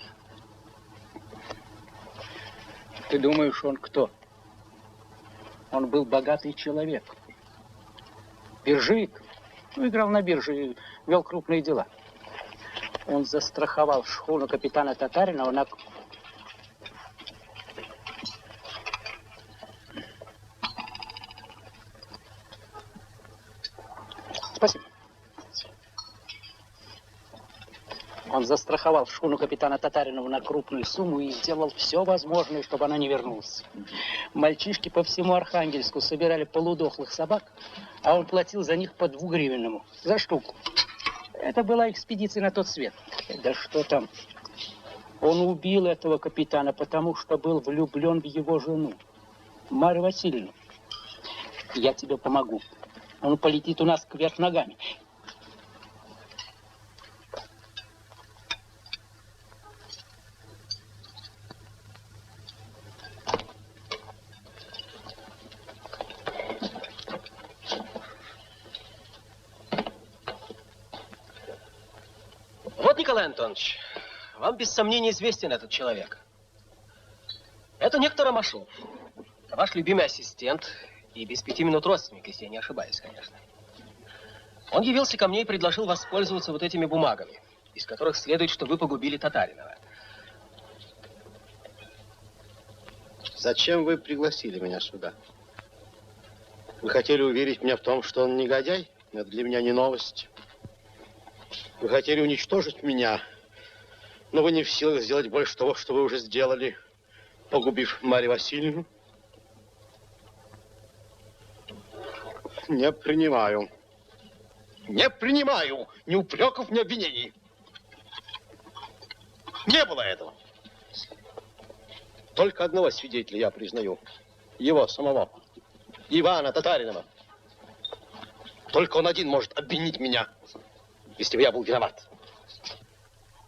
Ты думаешь, он кто? Он был богатый человек. Биржевик. Ну, играл на бирже, вел крупные дела. Он застраховал шхуну капитана Татаринова на... Спасибо. Он застраховал шхуну капитана Татаринова на крупную сумму и сделал все возможное, чтобы она не вернулась. Мальчишки по всему Архангельску собирали полудохлых собак, а он платил за них по 2 гривенному за штуку. Это была экспедиция на тот свет. Да что там. Он убил этого капитана, потому что был влюблен в его жену, Марью Васильевну. Я тебе помогу. Он полетит у нас кверх ногами. Николай Антонович, вам без сомнения известен этот человек. Это некто Ромашов, ваш любимый ассистент и без 5 минут родственник, если я не ошибаюсь, конечно. Он явился ко мне и предложил воспользоваться вот этими бумагами, из которых следует, что вы погубили Татаринова. Зачем вы пригласили меня сюда? Вы хотели уверить меня в том, что он негодяй? Это для меня не новость. Вы хотели уничтожить меня, но вы не в силах сделать больше того, что вы уже сделали, погубив Марию Васильевну. Не принимаю. Не принимаю ни упреков, ни обвинений. Не было этого. Только одного свидетеля я признаю. Его самого. Ивана Татаринова. Только он один может обвинить меня, если бы я был виноват.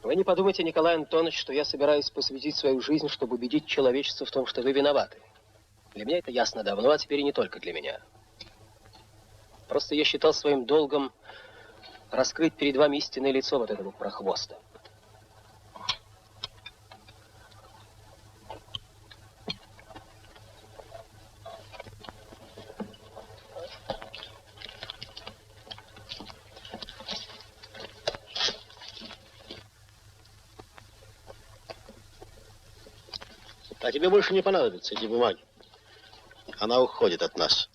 Вы не подумайте, Николай Антонович, что я собираюсь посвятить свою жизнь, чтобы убедить человечество в том, что вы виноваты. Для меня это ясно давно, а теперь и не только для меня. Просто я считал своим долгом раскрыть перед вами истинное лицо вот этого прохвоста. А тебе больше не понадобятся эти бумаги. Она уходит от нас.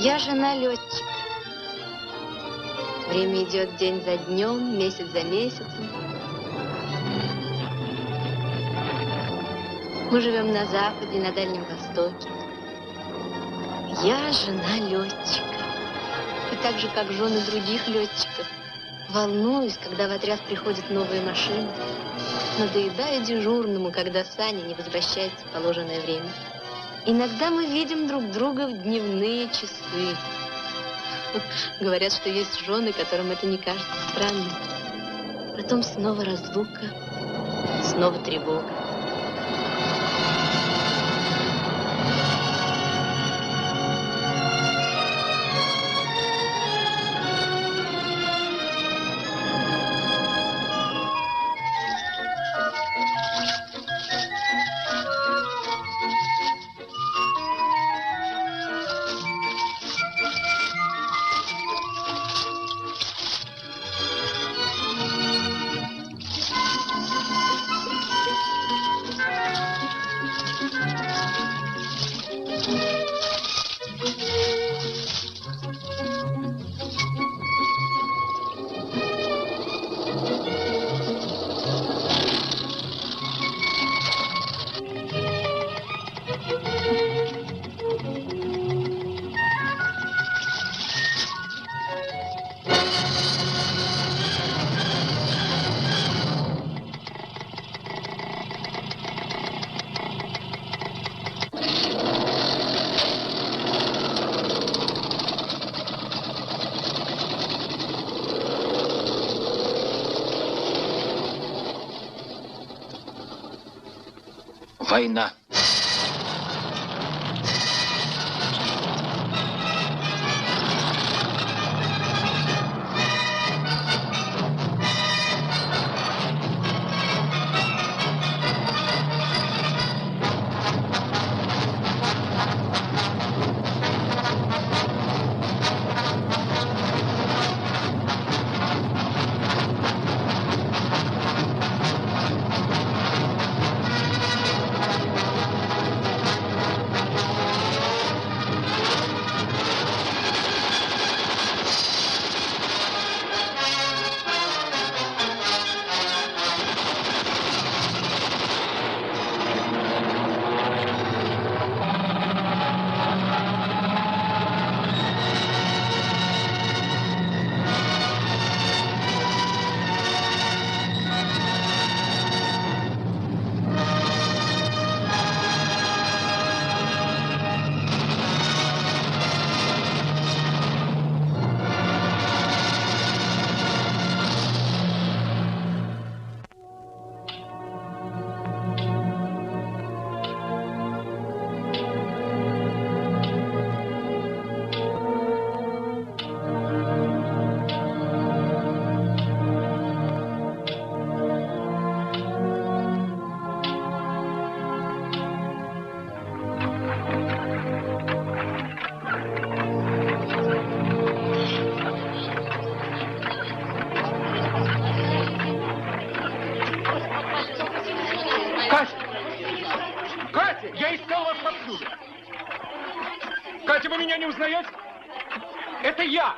Я жена летчика. Время идет день за днем, месяц за месяцем. Мы живем на Западе, на Дальнем Востоке. Я жена летчика. И так же, как жены других летчиков, волнуюсь, когда в отряд приходят новые машины. Надоедаю дежурному, когда Саня не возвращается в положенное время. Иногда мы видим друг друга в дневные часы. Говорят, что есть жены, которым это не кажется странным. Потом снова разлука, снова тревога. Война. Катя, вы меня не узнаете? Это я.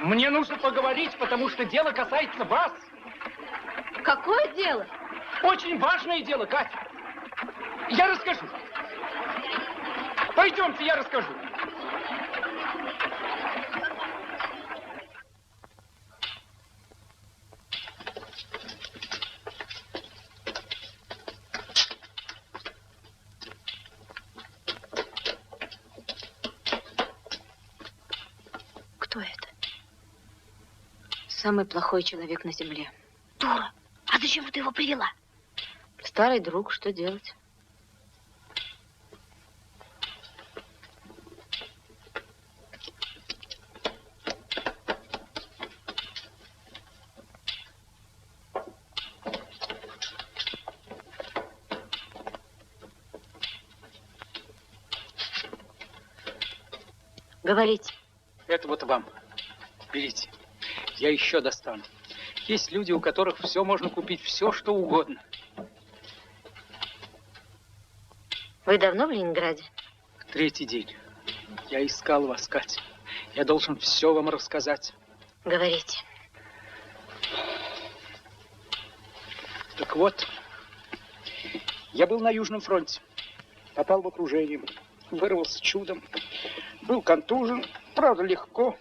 Мне нужно поговорить, потому что дело касается вас. Какое дело? Очень важное дело, Катя. Я расскажу. Пойдемте, я расскажу. Кто это? Самый плохой человек на земле. Дура, а зачем ты его привела? Старый друг, что делать? Говорите. Это вот вам. Берите. Я еще достану. Есть люди, у которых все можно купить, все, что угодно. Вы давно в Ленинграде? 3-й день. Я искал вас, Катя. Я должен все вам рассказать. Говорите. Так вот, я был на Южном фронте. Попал в окружение. Вырвался чудом. Был контужен, правда, легко.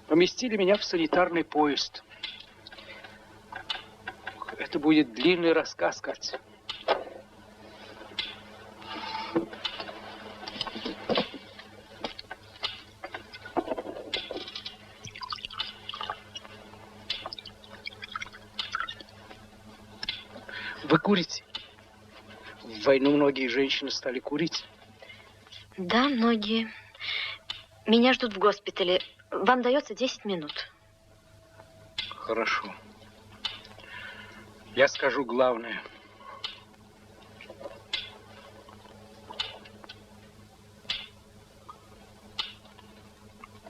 Поместили меня в санитарный поезд. Это будет длинный рассказ, Катя. Вы курите? В войну многие женщины стали курить. Да, многие. Меня ждут в госпитале. Вам дается 10 минут. Хорошо. Я скажу главное.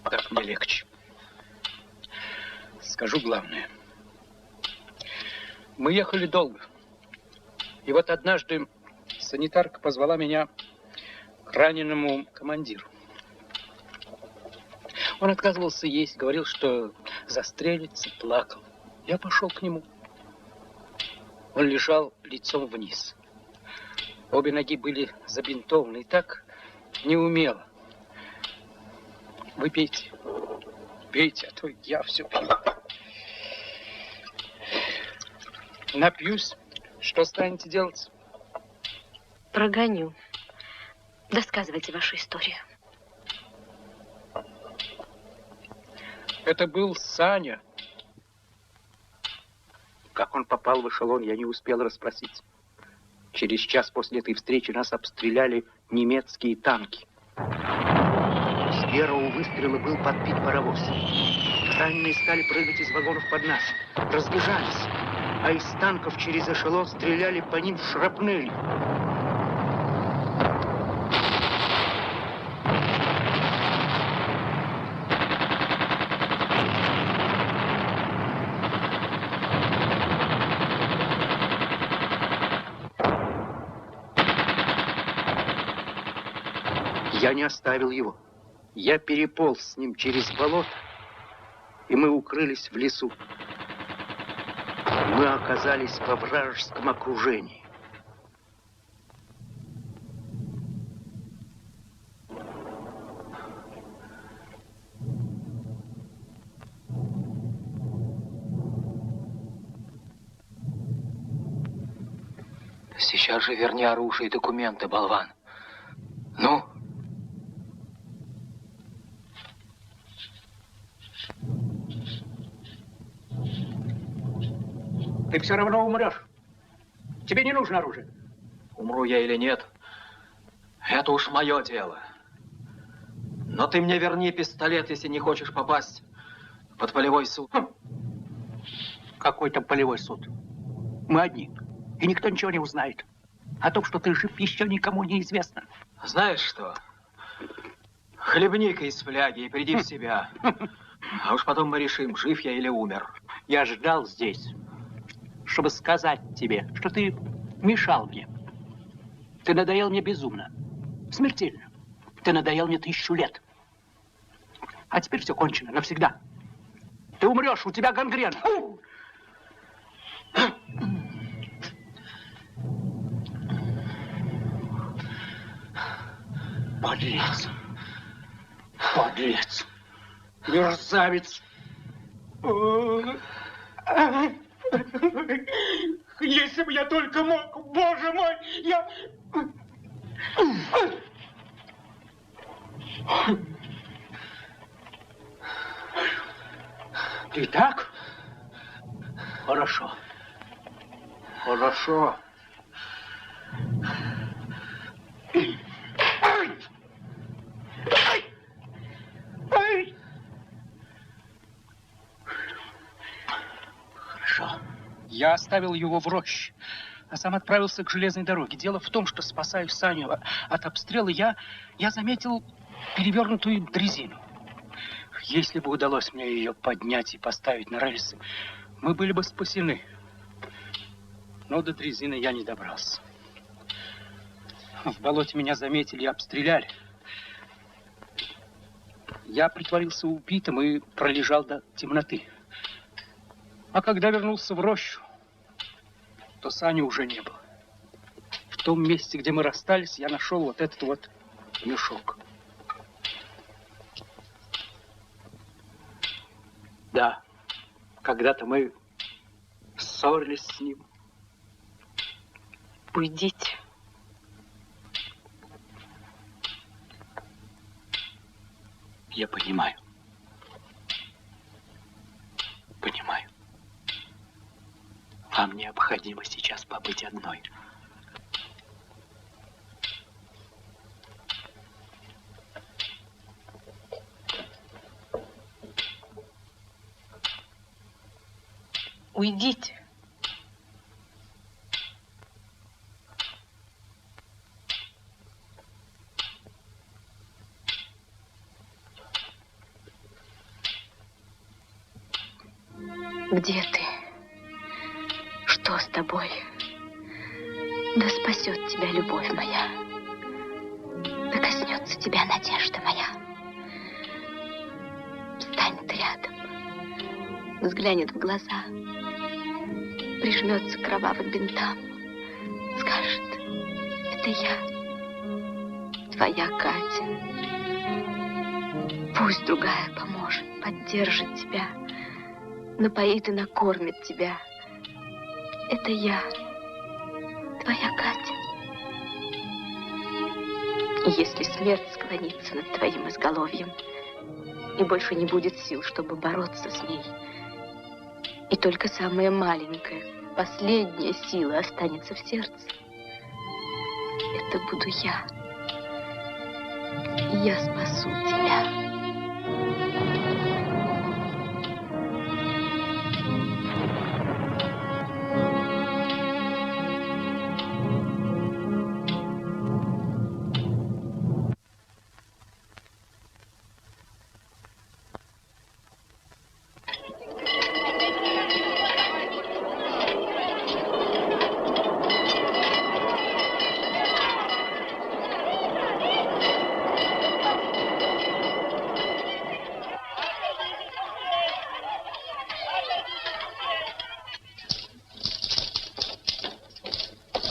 Так мне легче. Скажу главное. Мы ехали долго. И вот однажды санитарка позвала меня к раненому командиру. Он отказывался есть, говорил, что застрелится, плакал. Я пошел к нему. Он лежал лицом вниз. Обе ноги были забинтованы и так неумело. Вы пейте. Пейте, а то я все пью. Напьюсь. Что станете делать? Прогоню. Досказывайте вашу историю. Это был Саня. Как он попал в эшелон, я не успел расспросить. Через час после этой встречи нас обстреляли немецкие танки. С первого выстрела был подбит паровоз. Раненые стали прыгать из вагонов под нас. Разбежались. А из танков через эшелон стреляли по ним шрапнелью. Я не оставил его. Я переполз с ним через болото, и мы укрылись в лесу. Мы оказались во вражеском окружении. Сейчас же верни оружие и документы, болван. Ну? Ты все равно умрешь. Тебе не нужно оружие. Умру я или нет, это уж мое дело. Но ты мне верни пистолет, если не хочешь попасть под полевой суд. Какой там полевой суд? Мы одни, и никто ничего не узнает. О том, что ты жив, еще никому не известно. Знаешь что? Хлебни-ка из фляги и приди в себя. А уж потом мы решим, жив я или умер. Я ждал здесь, чтобы сказать тебе, что ты мешал мне. Ты надоел мне безумно, смертельно. Ты надоел мне 1000 лет. А теперь все кончено навсегда. Ты умрешь, у тебя гангрена. Подлец. Подлец. Мерзавец. Если бы я только мог, боже мой, я... Итак, хорошо. Хорошо. Хорошо. Я оставил его в роще, а сам отправился к железной дороге. Дело в том, что, спасая Саню от обстрела, я заметил перевернутую дрезину. Если бы удалось мне ее поднять и поставить на рельсы, мы были бы спасены. Но до дрезины я не добрался. В болоте меня заметили и обстреляли. Я притворился убитым и пролежал до темноты. А когда вернулся в рощу, то Сани уже не было. В том месте, где мы расстались, я нашел вот этот вот мешок. Да, когда-то мы ссорились с ним. Уйдите. Я понимаю. Понимаю. Вам необходимо сейчас побыть одной. Уйдите. Где ты? Что с тобой? Да спасет тебя любовь моя. Да коснется тебя надежда моя. Встанет рядом, взглянет в глаза, прижмется к кровавым бинтам, скажет: это я, твоя Катя. Пусть другая поможет, поддержит тебя, напоит и накормит тебя. Это я, твоя Катя. И если смерть склонится над твоим изголовьем, и больше не будет сил, чтобы бороться с ней, и только самая маленькая, последняя сила останется в сердце, это буду я. Я спасу тебя.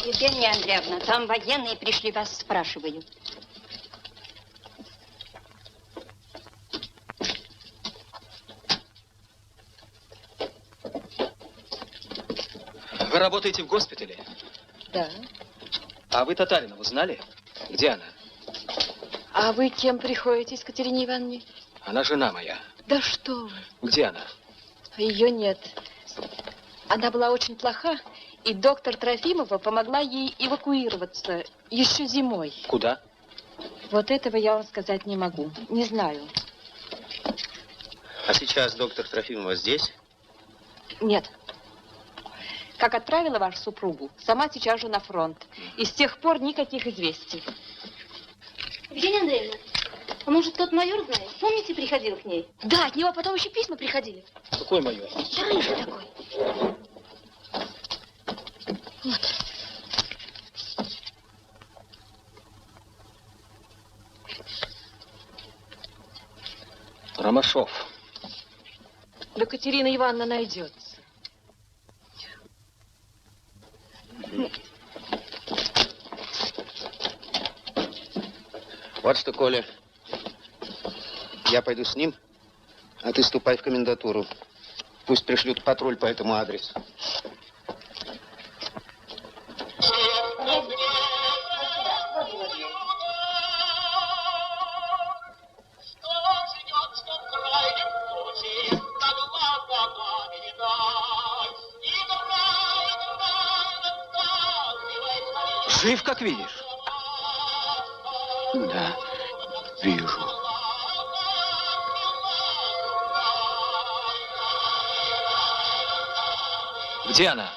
Евгения Андреевна, там военные пришли, вас спрашивают. Вы работаете в госпитале? Да. А вы Татаринову знали? Где она? А вы кем приходитесь, Катерине Ивановне? Она жена моя. Да что вы. Где она? Ее нет. Она была очень плоха, и доктор Трофимова помогла ей эвакуироваться еще зимой. Куда? Вот этого я вам сказать не могу. Не знаю. А сейчас доктор Трофимова здесь? Нет. Как отправила вашу супругу, сама сейчас же на фронт. И с тех пор никаких известий. Евгения Андреевна, а может, тот майор знает? Помните, приходил к ней? Да, от него потом еще письма приходили. Какой майор? Да рыжий такой. Вот. Ромашов. Да Катерина Ивановна найдется. Вот что, Коля, я пойду с ним, а ты ступай в комендатуру. Пусть пришлют патруль по этому адресу. Жив, как видишь? Да, вижу. Где она?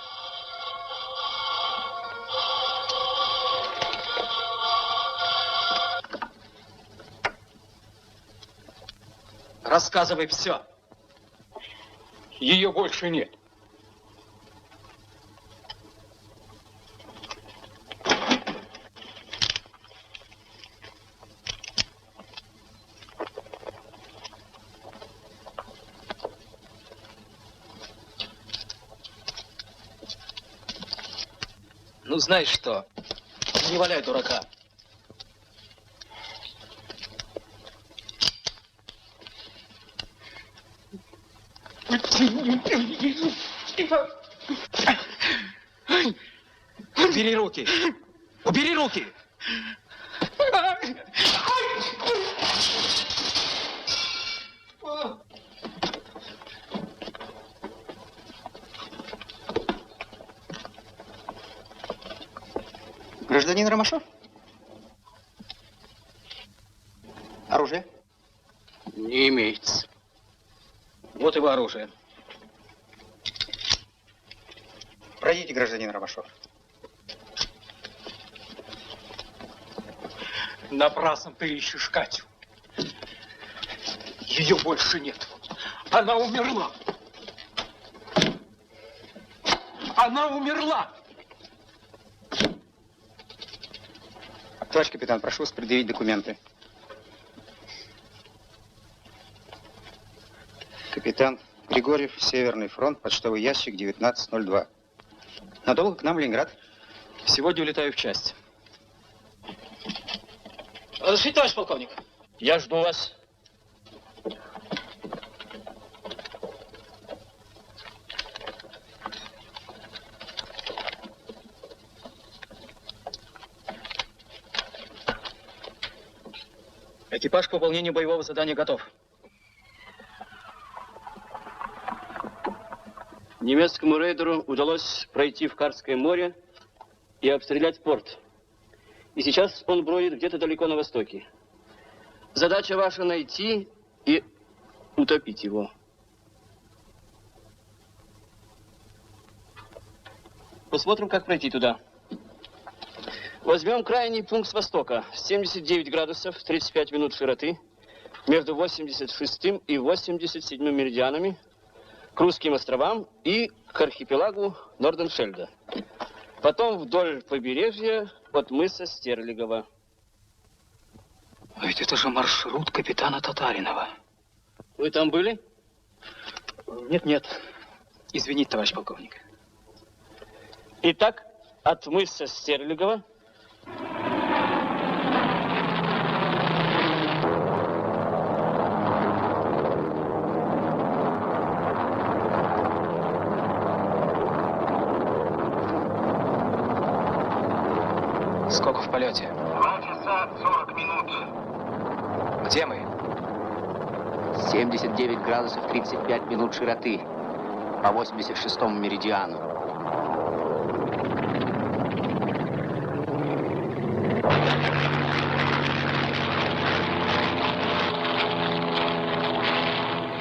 Рассказывай все. Ее больше нет. Ну, знаешь что? Не валяй дурака. Убери руки! Убери руки! Гражданин Ромашов? Оружие? Не имеется. Вот его оружие. Пройдите, гражданин Ромашов. Напрасно ты ищешь Катю. Ее больше нет. Она умерла. Она умерла. Товарищ капитан, прошу вас предъявить документы. Капитан Григорьев, Северный фронт, почтовый ящик 1902. Надолго к нам в Ленинград? Сегодня улетаю в часть. Разрешите, товарищ полковник? Я жду вас. Экипаж к выполнению боевого задания готов. Немецкому рейдеру удалось пройти в Карское море и обстрелять порт. И сейчас он бродит где-то далеко на востоке. Задача ваша найти и утопить его. Посмотрим, как пройти туда. Возьмем крайний пункт с востока. 79 градусов 35 минут широты. Между 86 и 87 меридианами. К русским островам и к архипелагу Норденшельда. Потом вдоль побережья от мыса Стерлигова. А ведь это же маршрут капитана Татаринова. Вы там были? Нет. Извините, товарищ полковник. Итак, от мыса Стерлигова Сколько в полете? 2 часа 40 минут. Где мы? 79 градусов 35 минут широты по 86-му меридиану.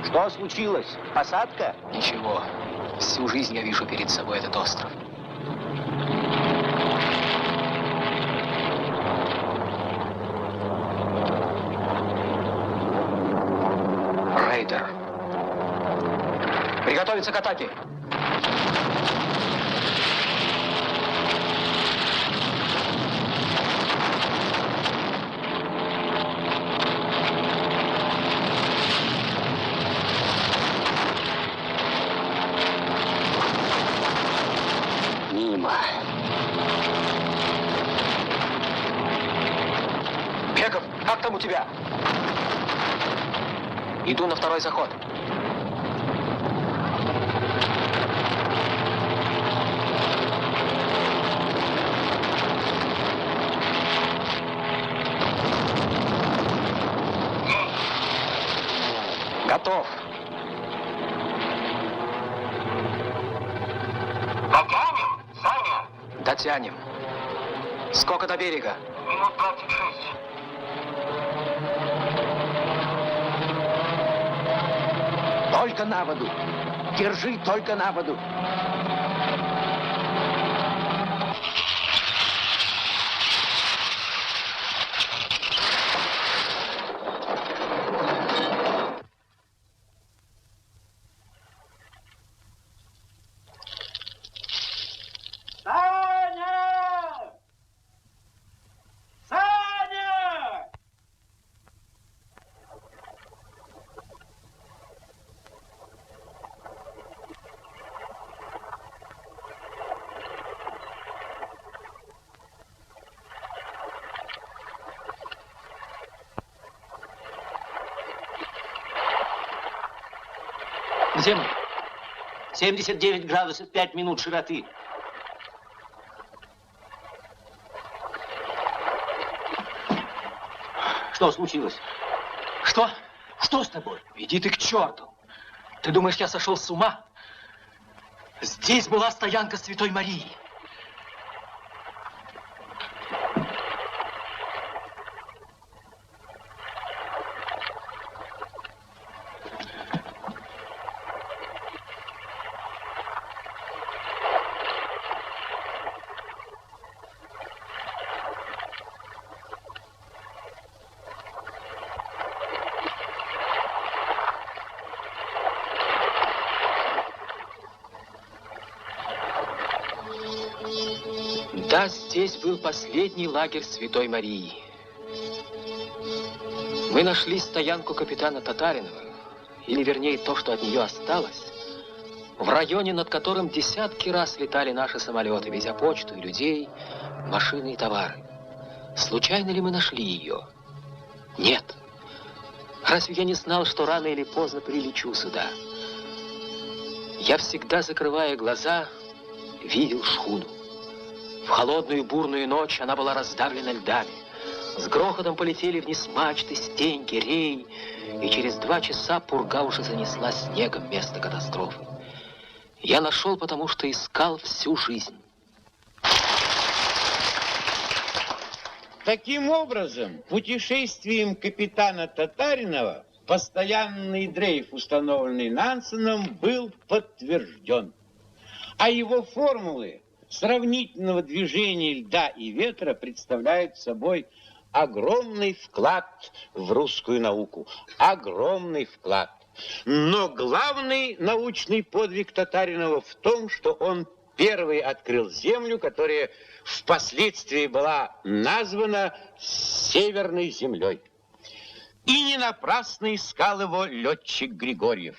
Что случилось? Посадка? Ничего. Всю жизнь я вижу перед собой этот остров. Рейдер. Приготовиться к атаке. Мимо. Беков, как там у тебя? Иду на второй заход. Готов. Дотянем, Саня? Дотянем. Сколько до берега? Минут 26. Только на воду. Держи только на воду. Где мы? 79 градусов 5 минут широты. Что случилось? Что? Что с тобой? Иди ты к черту. Ты думаешь, я сошел с ума? Здесь была стоянка Святой Марии. Да, здесь был последний лагерь Святой Марии. Мы нашли стоянку капитана Татаринова, или вернее то, что от нее осталось, в районе, над которым десятки раз летали наши самолеты, везя почту и людей, машины и товары. Случайно ли мы нашли ее? Нет. Разве я не знал, что рано или поздно прилечу сюда? Я всегда, закрывая глаза, видел шхуну. В холодную бурную ночь она была раздавлена льдами. С грохотом полетели вниз мачты, стеньки, рей, и через 2 часа пурга уже занесла снегом место катастрофы. Я нашел, потому что искал всю жизнь. Таким образом, путешествием капитана Татаринова постоянный дрейф, установленный Нансеном, был подтвержден. А его формулы сравнительного движения льда и ветра представляют собой огромный вклад в русскую науку. Огромный вклад. Но главный научный подвиг Татаринова в том, что он первый открыл Землю, которая впоследствии была названа Северной землей. И не напрасно искал его летчик Григорьев.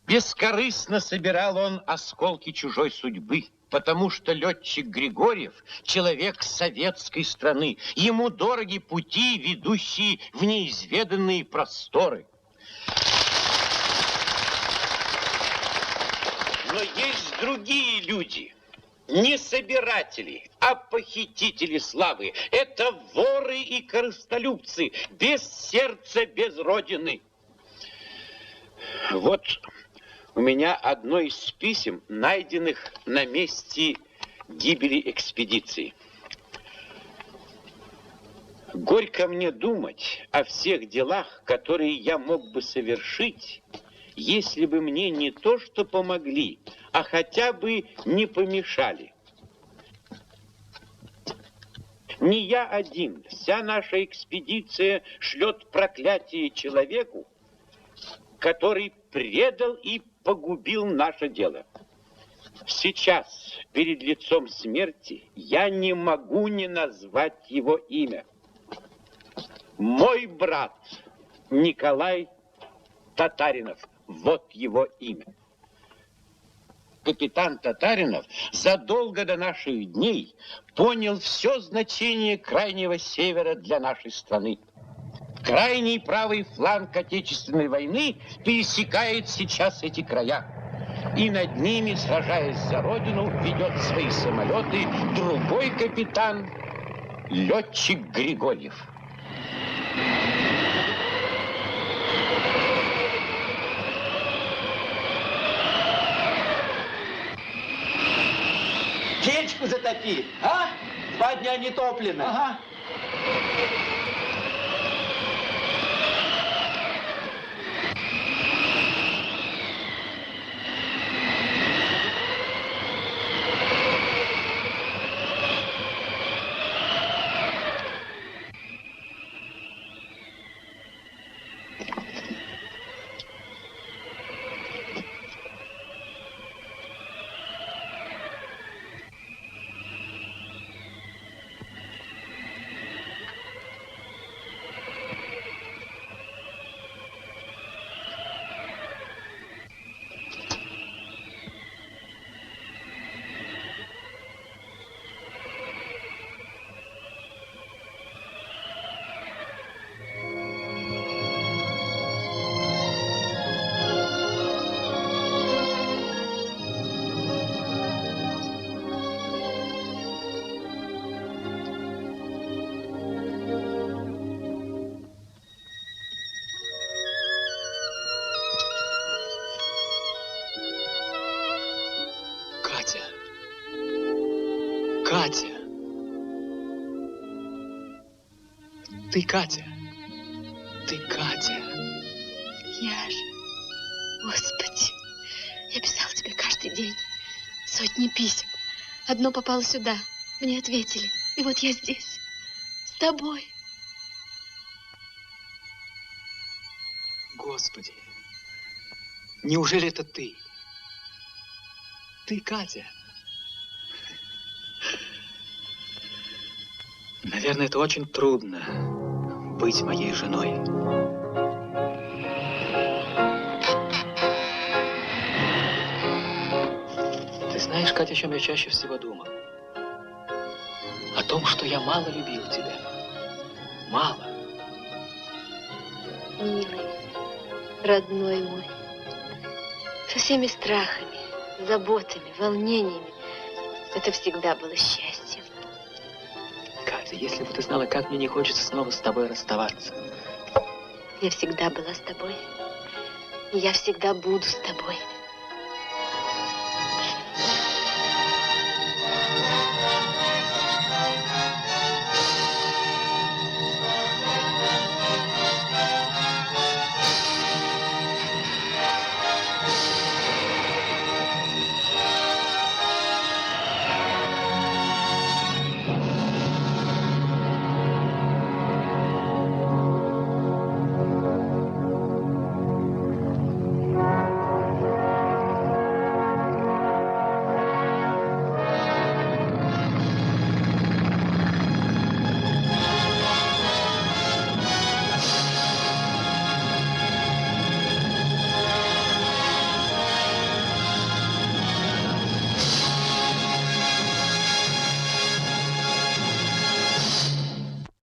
Бескорыстно собирал он осколки чужой судьбы, потому что летчик Григорьев – человек советской страны. Ему дороги пути, ведущие в неизведанные просторы. Но есть другие люди, не собиратели, а похитители славы. Это воры и корыстолюбцы, без сердца, без родины. Вот у меня одно из писем, найденных на месте гибели экспедиции. Горько мне думать о всех делах, которые я мог бы совершить, если бы мне не то что помогли, а хотя бы не помешали. Не я один, вся наша экспедиция шлет проклятие человеку, который предал и погубил наше дело. Сейчас, перед лицом смерти, я не могу не назвать его имя. Мой брат Николай Татаринов. Вот его имя. Капитан Татаринов задолго до наших дней понял все значение Крайнего Севера для нашей страны. Крайний правый фланг Отечественной войны пересекает сейчас эти края. И над ними, сражаясь за родину, ведет свои самолеты другой капитан, летчик Григорьев. Печку затопи, а? 2 дня не топлено. Ага. Катя. Ты Катя. Ты Катя. Я же. Господи. Я писал тебе каждый день. Сотни писем. Одно попало сюда. Мне ответили. И вот я здесь. С тобой. Господи. Неужели это ты? Ты Катя. Наверное, это очень трудно быть моей женой. Ты знаешь, Катя, о чем я чаще всего думал? О том, что я мало любил тебя. Мало. Милый, родной мой, со всеми страхами, заботами, волнениями, это всегда было счастьем. Катя, если бы ты знала, как мне не хочется снова с тобой расставаться. Я всегда была с тобой. И я всегда буду с тобой.